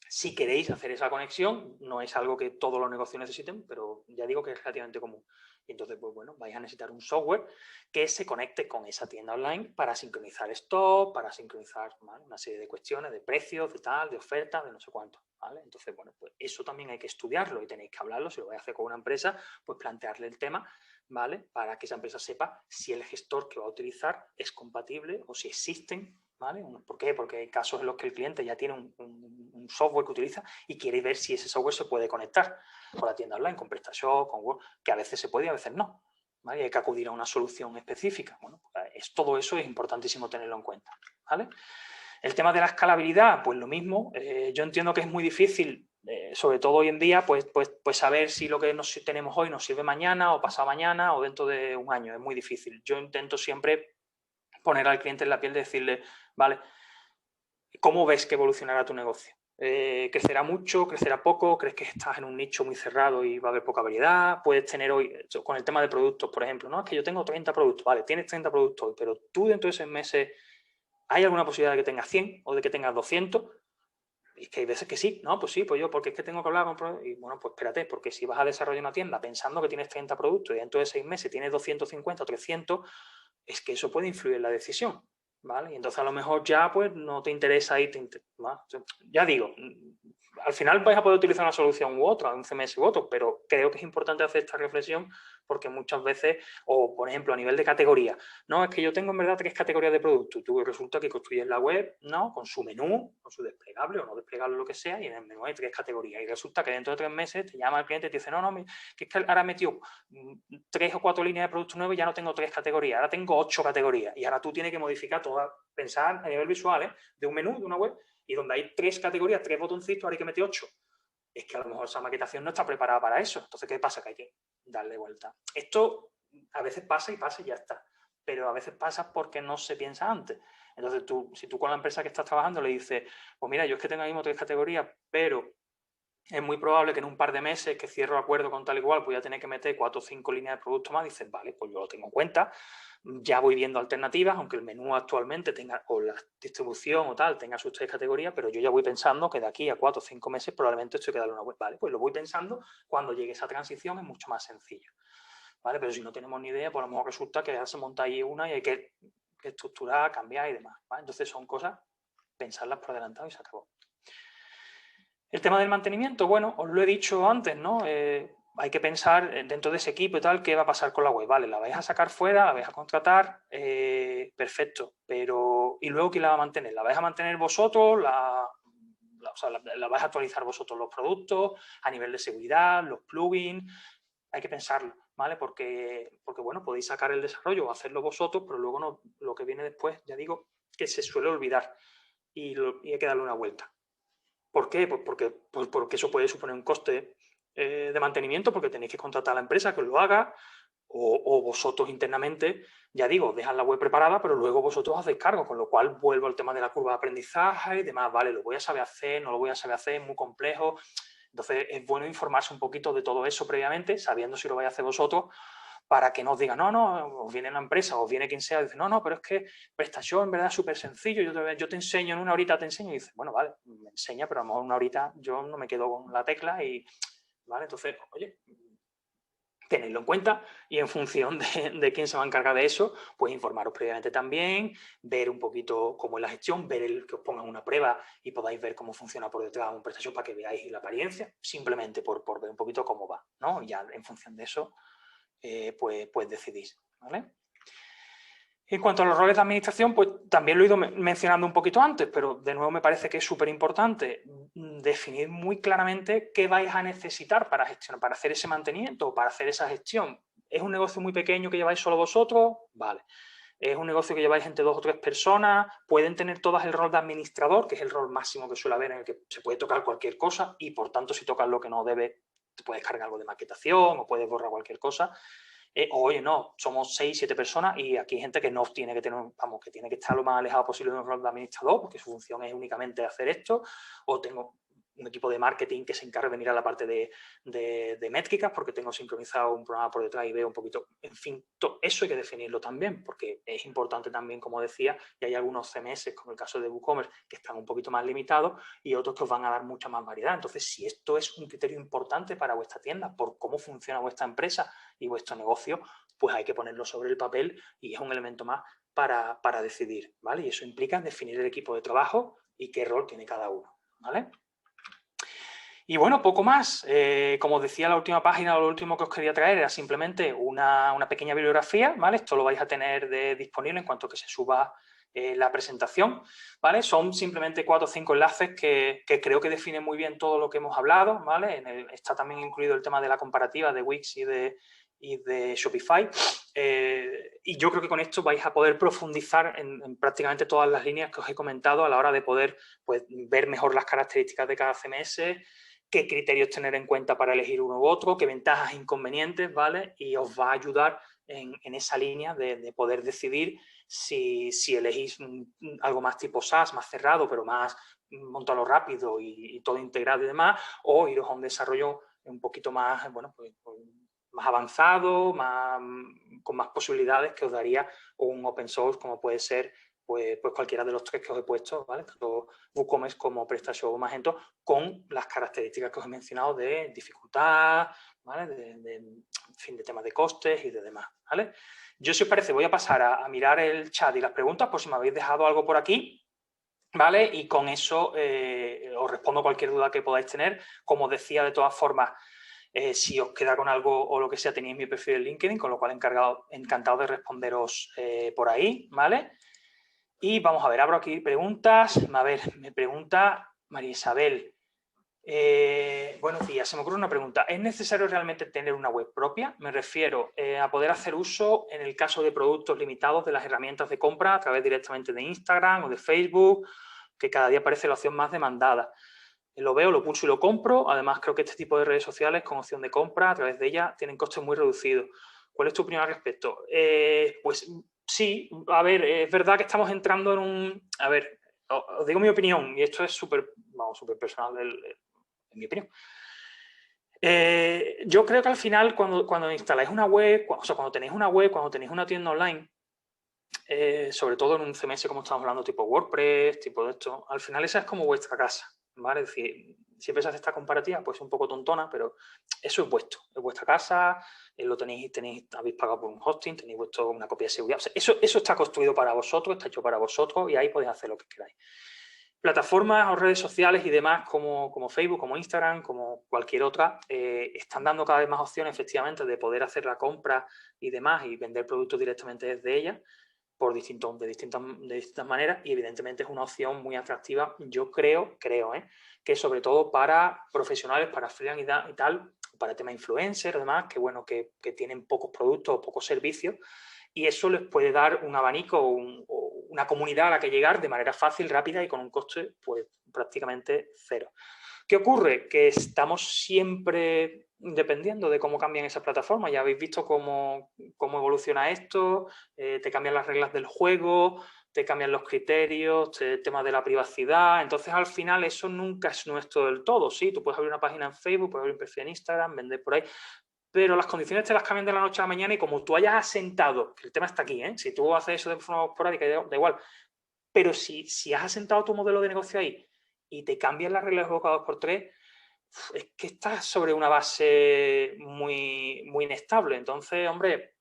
Si queréis hacer esa conexión, no es algo que todos los negocios necesiten, pero ya digo que es relativamente común. Y entonces, pues bueno, vais a necesitar un software que se conecte con esa tienda online para sincronizar stock, para sincronizar, ¿vale?, una serie de cuestiones de precios, de tal, de ofertas, de no sé cuánto, ¿vale? Entonces, bueno, pues eso también hay que estudiarlo y tenéis que hablarlo. Si lo vais a hacer con una empresa, pues plantearle el tema, ¿vale?, para que esa empresa sepa si el gestor que va a utilizar es compatible o si existen, ¿vale? ¿Por qué? Porque hay casos en los que el cliente ya tiene un software que utiliza y quiere ver si ese software se puede conectar con la tienda online, con PrestaShop, con Word, que a veces se puede y a veces no, ¿vale? Y hay que acudir a una solución específica. Bueno, pues todo eso es importantísimo tenerlo en cuenta, ¿vale? El tema de la escalabilidad, pues lo mismo. Yo entiendo que es muy difícil, sobre todo hoy en día, pues saber si lo que tenemos hoy nos sirve mañana o pasado mañana o dentro de un año. Es muy difícil. Yo intento siempre poner al cliente en la piel de decirle, vale, ¿cómo ves que evolucionará tu negocio? ¿Crecerá mucho? ¿Crecerá poco? ¿Crees que estás en un nicho muy cerrado y va a haber poca variedad? Puedes tener hoy, con el tema de productos, por ejemplo, ¿no? Es que yo tengo 30 productos, vale, tienes 30 productos hoy, pero tú dentro de 6 meses, ¿hay alguna posibilidad de que tengas 100 o de que tengas 200? Y es que hay veces que sí, ¿no? Pues sí, pues yo, porque es que tengo que hablar con... Y bueno, pues espérate, porque si vas a desarrollar una tienda pensando que tienes 30 productos y dentro de 6 meses tienes 250 o 300, es que eso puede influir en la decisión, ¿vale? Y entonces a lo mejor ya pues no te interesa ir, ¿vale? Ya digo, al final vais a poder utilizar una solución u otra, un CMS u otro, pero creo que es importante hacer esta reflexión porque muchas veces, o por ejemplo a nivel de categoría, no, es que yo tengo en verdad 3 categorías de producto y tú resulta que construyes la web, ¿no?, con su menú, con su desplegable o no desplegable, lo que sea, y en el menú hay 3 categorías y resulta que dentro de 3 meses te llama el cliente y te dice, no, que es que ahora he metido 3 o 4 líneas de productos nuevos y ya no tengo 3 categorías, ahora tengo 8 categorías y ahora tú tienes que modificar toda, pensar a nivel visual, de un menú, de una web, y donde hay 3 categorías, 3 botoncitos, ahora hay que meter 8. Es que a lo mejor esa maquetación no está preparada para eso. Entonces, ¿qué pasa? Que hay que darle vuelta. Esto a veces pasa y ya está. pero a veces pasa porque no se piensa antes. Entonces, si tú con la empresa que estás trabajando le dices, pues mira, yo es que tengo ahí mismo 3 categorías, pero es muy probable que en un par de meses que cierro acuerdo con tal igual voy a tener que meter 4 o 5 líneas de producto más, dices, vale, pues yo lo tengo en cuenta, ya voy viendo alternativas, aunque el menú actualmente tenga, o la distribución o tal, tenga sus 3 categorías, pero yo ya voy pensando que de aquí a 4 o 5 meses probablemente esto hay que darle una vuelta. Vale, pues lo voy pensando, cuando llegue esa transición es mucho más sencillo. ¿Vale? Pero si no tenemos ni idea, pues a lo mejor resulta que ya se monta ahí una y hay que estructurar, cambiar y demás. ¿Vale? Entonces son cosas, pensarlas por adelantado y se acabó. El tema del mantenimiento, bueno, os lo he dicho antes, ¿no? Hay que pensar dentro de ese equipo y tal, qué va a pasar con la web. Vale, la vais a sacar fuera, la vais a contratar, perfecto, pero ¿y luego quién la va a mantener? ¿La vais a mantener vosotros? O sea, la vais a actualizar vosotros los productos a nivel de seguridad, los plugins? Hay que pensarlo, ¿vale? Porque bueno, podéis sacar el desarrollo o hacerlo vosotros, pero luego no, lo que viene después, ya digo, que se suele olvidar y hay que darle una vuelta. ¿Por qué? Pues porque eso puede suponer un coste de mantenimiento, porque tenéis que contratar a la empresa que os lo haga, o vosotros internamente, ya digo, dejan la web preparada, pero luego vosotros hacéis cargo, con lo cual vuelvo al tema de la curva de aprendizaje y demás, vale, lo voy a saber hacer, no lo voy a saber hacer, es muy complejo. Entonces es bueno informarse un poquito de todo eso previamente, sabiendo si lo vais a hacer vosotros, para que no os digan, no, os viene una empresa, os viene quien sea, y dice, no, pero es que PrestaShop en verdad es súper sencillo, yo te enseño, en una horita te enseño, y dices, bueno, vale, me enseña, pero a lo mejor una horita yo no me quedo con la tecla y, vale, entonces, oye, tenedlo en cuenta y en función de quién se va a encargar de eso, pues informaros previamente también, ver un poquito cómo es la gestión, ver que os pongan una prueba y podáis ver cómo funciona por detrás un PrestaShop para que veáis la apariencia, simplemente por ver un poquito cómo va, ¿no? Y ya en función de eso, pues decidís, ¿vale? En cuanto a los roles de administración, pues también lo he ido mencionando un poquito antes, pero de nuevo me parece que es súper importante definir muy claramente qué vais a necesitar para gestionar, para hacer ese mantenimiento o para hacer esa gestión. ¿Es un negocio muy pequeño que lleváis solo vosotros? Vale. ¿Es un negocio que lleváis entre 2 o 3 personas? ¿Pueden tener todas el rol de administrador, que es el rol máximo que suele haber en el que se puede tocar cualquier cosa y por tanto si tocas lo que no debe, te puedes cargar algo de maquetación o puedes borrar cualquier cosa? Oye, no, somos 6, 7 personas y aquí hay gente que no tiene que tener, vamos, que tiene que estar lo más alejado posible de un rol de administrador porque su función es únicamente hacer esto, o tengo un equipo de marketing que se encarga de mirar la parte de métricas porque tengo sincronizado un programa por detrás y veo un poquito, en fin, todo eso hay que definirlo también porque es importante también, como decía, y hay algunos CMS, como el caso de WooCommerce, que están un poquito más limitados y otros que os van a dar mucha más variedad. Entonces, si esto es un criterio importante para vuestra tienda, por cómo funciona vuestra empresa y vuestro negocio, pues hay que ponerlo sobre el papel y es un elemento más para decidir, ¿vale? Y eso implica definir el equipo de trabajo y qué rol tiene cada uno, ¿vale? Y bueno, poco más. Como os decía, la última página, lo último que os quería traer era simplemente una pequeña bibliografía, ¿vale? Esto lo vais a tener disponible en cuanto que se suba la presentación, ¿vale? Son simplemente 4 o 5 enlaces que creo que definen muy bien todo lo que hemos hablado, ¿vale? Está también incluido el tema de la comparativa de Wix y de Shopify. Y yo creo que con esto vais a poder profundizar en prácticamente todas las líneas que os he comentado a la hora de poder, pues, ver mejor las características de cada CMS, qué criterios tener en cuenta para elegir uno u otro, qué ventajas e inconvenientes, ¿vale? Y os va a ayudar en esa línea de poder decidir si elegís algo más tipo SaaS, más cerrado, pero más montado rápido y todo integrado y demás, o iros a un desarrollo un poquito más, bueno, pues más avanzado, con más posibilidades que os daría un open source como puede ser pues cualquiera de los 3 que os he puesto, ¿vale? Tanto WooCommerce como PrestaShop o Magento, con las características que os he mencionado de dificultad, ¿vale? En fin, de temas de costes y de demás, ¿vale? Yo, si os parece, voy a pasar a mirar el chat y las preguntas por si me habéis dejado algo por aquí, ¿vale? Y con eso os respondo cualquier duda que podáis tener. Como os decía, de todas formas, si os queda con algo o lo que sea, tenéis mi perfil en LinkedIn, con lo cual encantado de responderos por ahí, ¿vale? Y vamos a ver, abro aquí preguntas. A ver, me pregunta María Isabel. Buenos días, se me ocurre una pregunta. ¿Es necesario realmente tener una web propia? Me refiero a poder hacer uso, en el caso de productos limitados, de las herramientas de compra a través directamente de Instagram o de Facebook, que cada día parece la opción más demandada. Lo veo, lo pulso y lo compro. Además, creo que este tipo de redes sociales con opción de compra a través de ellas tienen costes muy reducidos. ¿Cuál es tu opinión al respecto? Pues Sí, a ver, es verdad que estamos entrando en un... A ver, os digo mi opinión, y esto es súper personal en mi opinión. Yo creo que al final, cuando instaláis una web, o sea, cuando tenéis una web, cuando tenéis una tienda online, sobre todo en un CMS como estamos hablando, tipo WordPress, tipo de esto, al final esa es como vuestra casa, ¿vale? Es decir, siempre se hace esta comparativa, pues un poco tontona, pero eso es vuestra casa, lo habéis pagado por un hosting, tenéis una copia de seguridad, o sea, eso está construido para vosotros, está hecho para vosotros y ahí podéis hacer lo que queráis. Plataformas o redes sociales y demás como Facebook, como Instagram, como cualquier otra, están dando cada vez más opciones efectivamente de poder hacer la compra y demás y vender productos directamente desde ellas de distintas maneras y evidentemente es una opción muy atractiva, yo creo que sobre todo para profesionales, para freelance y tal, para tema influencer y demás, que bueno, que tienen pocos productos o pocos servicios y eso les puede dar un abanico o una comunidad a la que llegar de manera fácil, rápida y con un coste pues prácticamente cero. ¿Qué ocurre? Que estamos siempre dependiendo de cómo cambian esas plataformas. Ya habéis visto cómo evoluciona esto, te cambian las reglas del juego, te cambian los criterios, el tema de la privacidad. Entonces, al final, eso nunca es nuestro del todo. Sí, tú puedes abrir una página en Facebook, puedes abrir un perfil en Instagram, vender por ahí, pero las condiciones te las cambian de la noche a la mañana y como tú hayas asentado, que el tema está aquí, ¿eh? Si tú haces eso de forma esporádica, da igual, pero si has asentado tu modelo de negocio ahí y te cambian las reglas de juego cada 2x3, es que estás sobre una base muy, muy inestable. Entonces, hombre,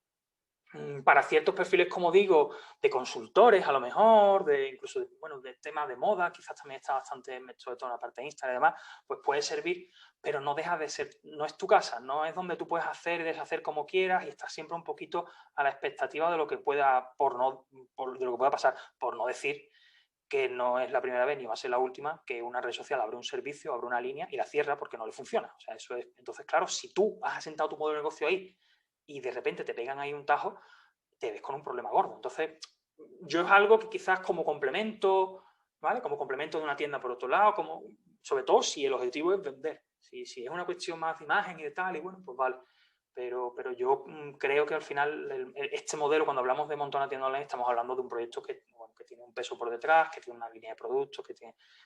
para ciertos perfiles, como digo, de consultores a lo mejor, incluso de temas de moda, quizás también está bastante, sobre todo en la parte de Instagram y demás, pues puede servir, pero no deja de ser, no es tu casa, no es donde tú puedes hacer y deshacer como quieras y estás siempre un poquito a la expectativa de lo que pueda, de lo que pueda pasar, por no decir que no es la primera vez ni va a ser la última que una red social abre un servicio, abre una línea y la cierra porque no le funciona. O sea, eso es. Entonces, claro, si tú has asentado tu modelo de negocio ahí y de repente te pegan ahí un tajo, te ves con un problema gordo. Entonces, yo es algo que quizás como complemento, ¿vale? Como complemento de una tienda por otro lado, sobre todo si el objetivo es vender. Si es una cuestión más de imagen y de tal, y bueno, pues vale. Pero yo creo que al final este modelo, cuando hablamos de montar una tienda online, estamos hablando de un proyecto que tiene un peso por detrás, que tiene una línea de productos,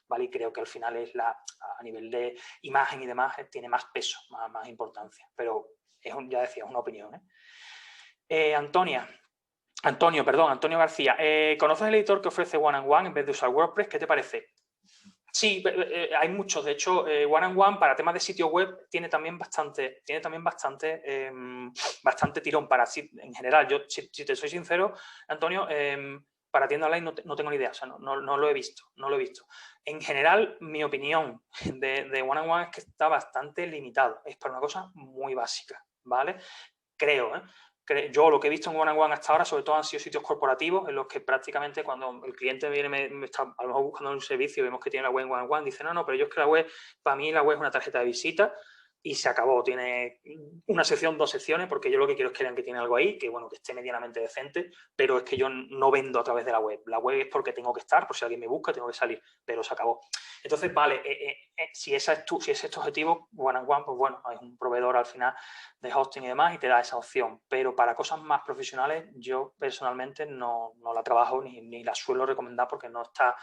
¿vale? Y creo que al final a nivel de imagen y demás, tiene más peso, más importancia. Pero ya decía, es una opinión, Antonio García, ¿conoces el editor que ofrece One and One en vez de usar WordPress? ¿Qué te parece? Sí, hay muchos. De hecho, One and One para temas de sitio web tiene también bastante tirón en general. Yo, si te soy sincero, Antonio, para tienda online no tengo ni idea, o sea, no lo he visto, En general, mi opinión de One and One es que está bastante limitado. Es para una cosa muy básica, ¿vale? Creo, ¿eh? Yo lo que he visto en One and One hasta ahora, sobre todo han sido sitios corporativos en los que prácticamente cuando el cliente viene, me está a lo mejor buscando un servicio y vemos que tiene la web en One and One, dice, no, pero yo es que para mí la web es una tarjeta de visita y se acabó. Tiene una sección, 2 secciones, porque yo lo que quiero es que vean que tiene algo ahí, que bueno, que esté medianamente decente, pero es que yo no vendo a través de la web. La web es porque tengo que estar, por si alguien me busca, tengo que salir, pero se acabó. Entonces, vale, si ese es tu objetivo, One and One, pues bueno, hay un proveedor al final de hosting y demás y te da esa opción. Pero para cosas más profesionales, yo personalmente no la trabajo ni la suelo recomendar porque no está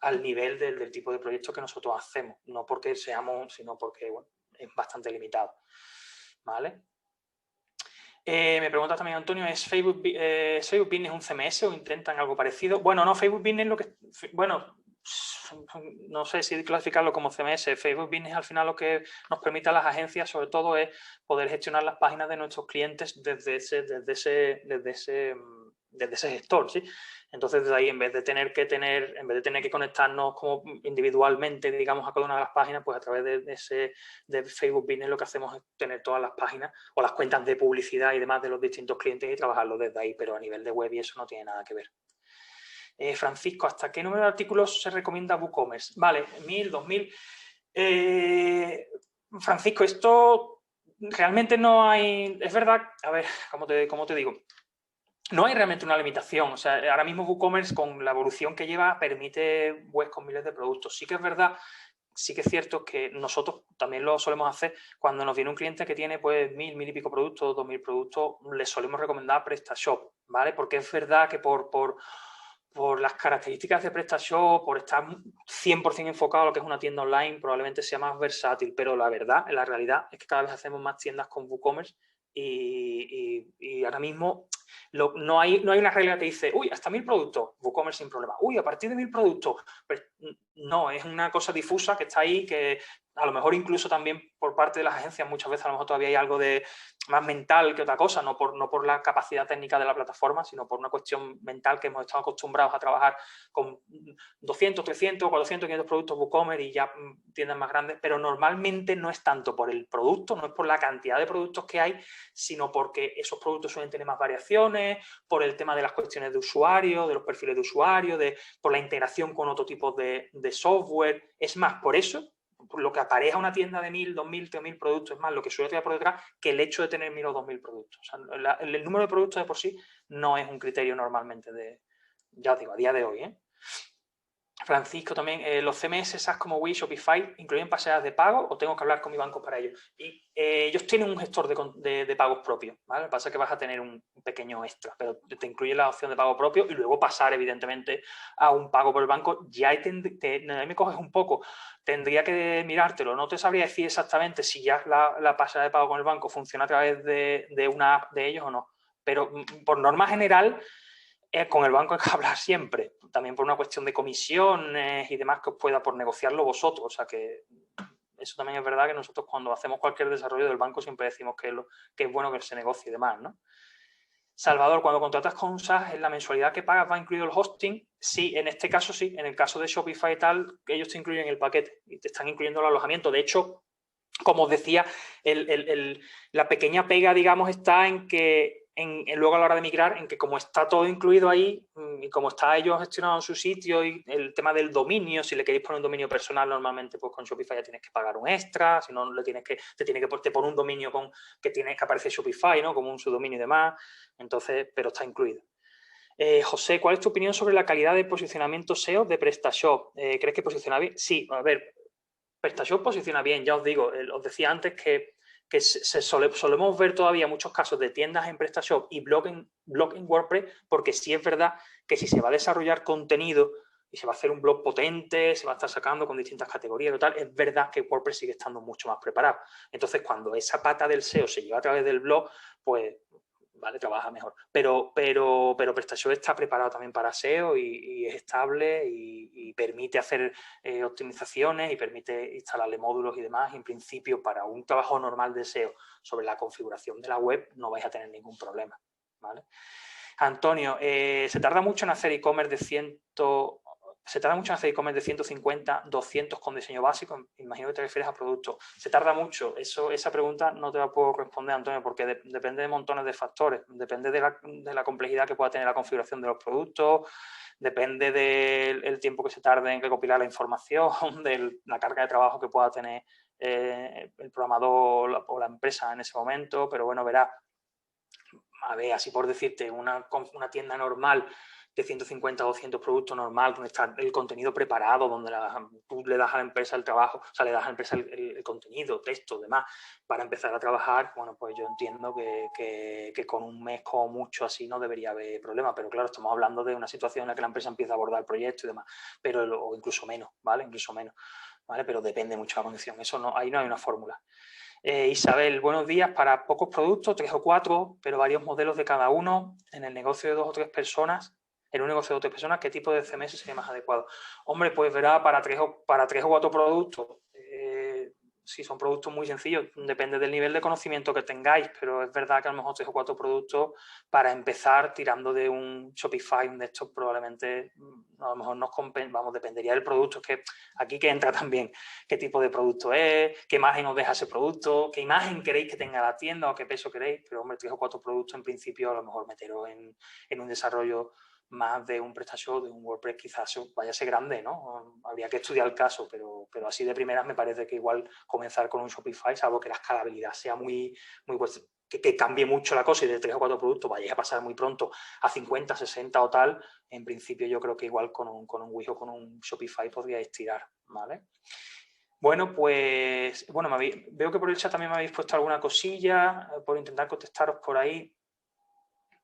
al nivel del tipo de proyecto que nosotros hacemos. No porque seamos, sino porque, bueno, es bastante limitado. ¿Vale? Me pregunta también Antonio, ¿es Facebook Business un CMS o intentan algo parecido? Bueno, no, Facebook Business no sé si clasificarlo como CMS. Facebook Business al final lo que nos permite a las agencias sobre todo es poder gestionar las páginas de nuestros clientes desde ese gestor, ¿sí? Entonces, desde ahí, en vez de tener que conectarnos como individualmente, digamos, a cada una de las páginas, pues a través de Facebook Business lo que hacemos es tener todas las páginas o las cuentas de publicidad y demás de los distintos clientes y trabajarlo desde ahí, pero a nivel de web y eso no tiene nada que ver. Francisco, ¿hasta qué número de artículos se recomienda WooCommerce? Vale, 1000, 2000. Francisco, esto realmente no hay... Es verdad, a ver, ¿cómo te digo? No hay realmente una limitación. O sea, ahora mismo WooCommerce, con la evolución que lleva, permite webs con miles de productos. Sí que es verdad, sí que es cierto que nosotros también lo solemos hacer cuando nos viene un cliente que tiene pues 1000 y pico productos, 2000 productos, le solemos recomendar PrestaShop, ¿vale? Porque es verdad que por las características de PrestaShop, por estar 100% enfocado a lo que es una tienda online, probablemente sea más versátil, pero la verdad, en la realidad, es que cada vez hacemos más tiendas con WooCommerce y ahora mismo no hay una regla que te dice, uy, hasta 1000 productos, WooCommerce sin problema, uy, a partir de 1000 productos, pero no, es una cosa difusa que está ahí, que a lo mejor incluso también por parte de las agencias muchas veces a lo mejor todavía hay algo de más mental que otra cosa, no por la capacidad técnica de la plataforma, sino por una cuestión mental que hemos estado acostumbrados a trabajar con 200, 300, 400, 500 productos WooCommerce y ya tiendas más grandes, pero normalmente no es tanto por el producto, no es por la cantidad de productos que hay, sino porque esos productos suelen tener más variaciones, por el tema de las cuestiones de usuario, de los perfiles de usuario, por la integración con otro tipo de software. Es más, por eso, por lo que apareja una tienda de 1000, 2000, 3000 productos, es más lo que suele tener por detrás que el hecho de tener 1000 o 2000 productos. O sea, el número de productos de por sí no es un criterio normalmente ya os digo, a día de hoy, ¿eh? Francisco también, los CMS SaaS como Wix, Shopify, ¿incluyen pasarelas de pago o tengo que hablar con mi banco para ello? Y ellos tienen un gestor de pagos propio, ¿vale? Lo que pasa es que vas a tener un pequeño extra, pero te incluye la opción de pago propio y luego pasar, evidentemente, a un pago por el banco. Ya ahí me coges un poco, tendría que mirártelo. No te sabría decir exactamente si ya la pasarela de pago con el banco funciona a través de una app de ellos o no, pero por norma general con el banco hay que hablar siempre, también por una cuestión de comisiones y demás que os pueda por negociarlo vosotros, o sea que eso también es verdad que nosotros cuando hacemos cualquier desarrollo del banco siempre decimos que es bueno que se negocie y demás, ¿no? Salvador, cuando contratas con SaaS, ¿en la mensualidad que pagas va incluido el hosting? Sí, en este caso sí, en el caso de Shopify y tal, ellos te incluyen el paquete y te están incluyendo el alojamiento. De hecho, como os decía, la pequeña pega, digamos, está en que luego a la hora de migrar, en que como está todo incluido ahí y como está ellos gestionado en su sitio y el tema del dominio, si le queréis poner un dominio personal, normalmente pues con Shopify ya tienes que pagar un extra, si no te pone un dominio que tienes que aparecer Shopify, ¿no? Como un subdominio y demás, entonces, pero está incluido. José, ¿cuál es tu opinión sobre la calidad de posicionamiento SEO de PrestaShop? ¿Crees que posiciona bien? Sí, a ver, PrestaShop posiciona bien, ya os digo, os decía antes que solemos ver todavía muchos casos de tiendas en PrestaShop y blog en WordPress, porque sí es verdad que si se va a desarrollar contenido y se va a hacer un blog potente, se va a estar sacando con distintas categorías y tal, es verdad que WordPress sigue estando mucho más preparado. Entonces, cuando esa pata del SEO se lleva a través del blog, pues vale, trabaja mejor. Pero PrestaShop está preparado también para SEO y es estable y permite hacer optimizaciones y permite instalarle módulos y demás. Y en principio, para un trabajo normal de SEO sobre la configuración de la web, no vais a tener ningún problema, ¿vale? Antonio, se tarda mucho en hacer e-commerce de 150, 200 con diseño básico. Imagino que te refieres a productos. Se tarda mucho. Esa pregunta no te la puedo responder, Antonio, porque depende de montones de factores. Depende de la complejidad que pueda tener la configuración de los productos, depende del tiempo que se tarde en recopilar la información, de la carga de trabajo que pueda tener el programador o la empresa en ese momento. Pero bueno, verás, a ver, así por decirte, una tienda normal de 150 o 200 productos normal, donde está el contenido preparado, donde tú le das a la empresa el trabajo, o sea, le das a la empresa el contenido, texto, demás, para empezar a trabajar, bueno, pues yo entiendo que con un mes como mucho así no debería haber problema, pero claro, estamos hablando de una situación en la que la empresa empieza a abordar el proyecto y demás, o incluso menos, ¿vale? Incluso menos, ¿vale? Pero depende mucho de la condición, ahí no hay una fórmula. Isabel, buenos días. Para pocos productos, 3 o 4, pero varios modelos de cada uno, en el negocio de 2 o 3 personas, en un negocio de 2 o 3 personas, ¿qué tipo de CMS sería más adecuado? Hombre, pues verá, para 3 o 4 productos, si son productos muy sencillos, depende del nivel de conocimiento que tengáis, pero es verdad que a lo mejor 3 o 4 productos para empezar tirando de un Shopify, de estos probablemente a lo mejor dependería del producto, es que aquí que entra también qué tipo de producto es, qué imagen os deja ese producto, qué imagen queréis que tenga la tienda o qué peso queréis, pero hombre, 3 o 4 productos en principio a lo mejor meteros en un desarrollo más de un PrestaShop, de un WordPress, quizás vaya a ser grande, ¿no? Habría que estudiar el caso, pero así de primeras me parece que igual comenzar con un Shopify, salvo que la escalabilidad sea muy que cambie mucho la cosa y de 3 o 4 productos vayáis a pasar muy pronto a 50, 60 o tal, en principio yo creo que igual con un Wix o con un Shopify podríais tirar, ¿vale? Bueno, pues veo que por el chat también me habéis puesto alguna cosilla por intentar contestaros por ahí.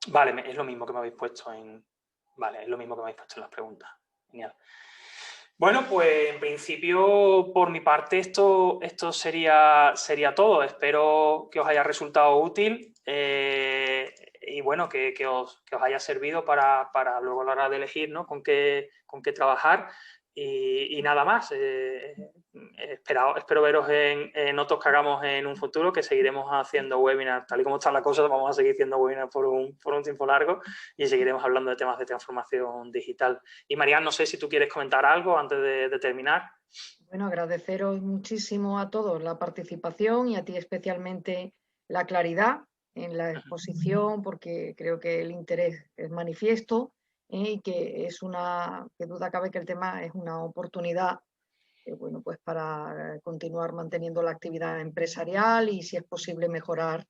Vale, es lo mismo que me habéis puesto en... Vale, es lo mismo que me habéis puesto en las preguntas. Genial. Bueno, pues en principio, por mi parte, esto sería todo. Espero que os haya resultado útil y bueno, que os haya servido para luego a la hora de elegir, ¿no? con qué trabajar y nada más. Espero veros en otros que hagamos en un futuro, que seguiremos haciendo webinars, tal y como está la cosa, vamos a seguir haciendo webinars por un tiempo largo y seguiremos hablando de temas de transformación digital. Y Marian, no sé si tú quieres comentar algo antes de terminar. Bueno, agradeceros muchísimo a todos la participación y a ti especialmente la claridad en la exposición, porque creo que el interés es manifiesto y que es que duda cabe que el tema es una oportunidad bueno, pues para continuar manteniendo la actividad empresarial y, si es posible, mejorar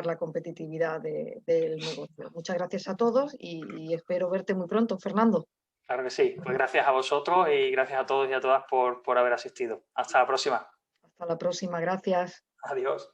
la competitividad del negocio. Muchas gracias a todos y espero verte muy pronto, Fernando. Claro que sí. Pues gracias a vosotros y gracias a todos y a todas por haber asistido. Hasta la próxima. Hasta la próxima, gracias. Adiós.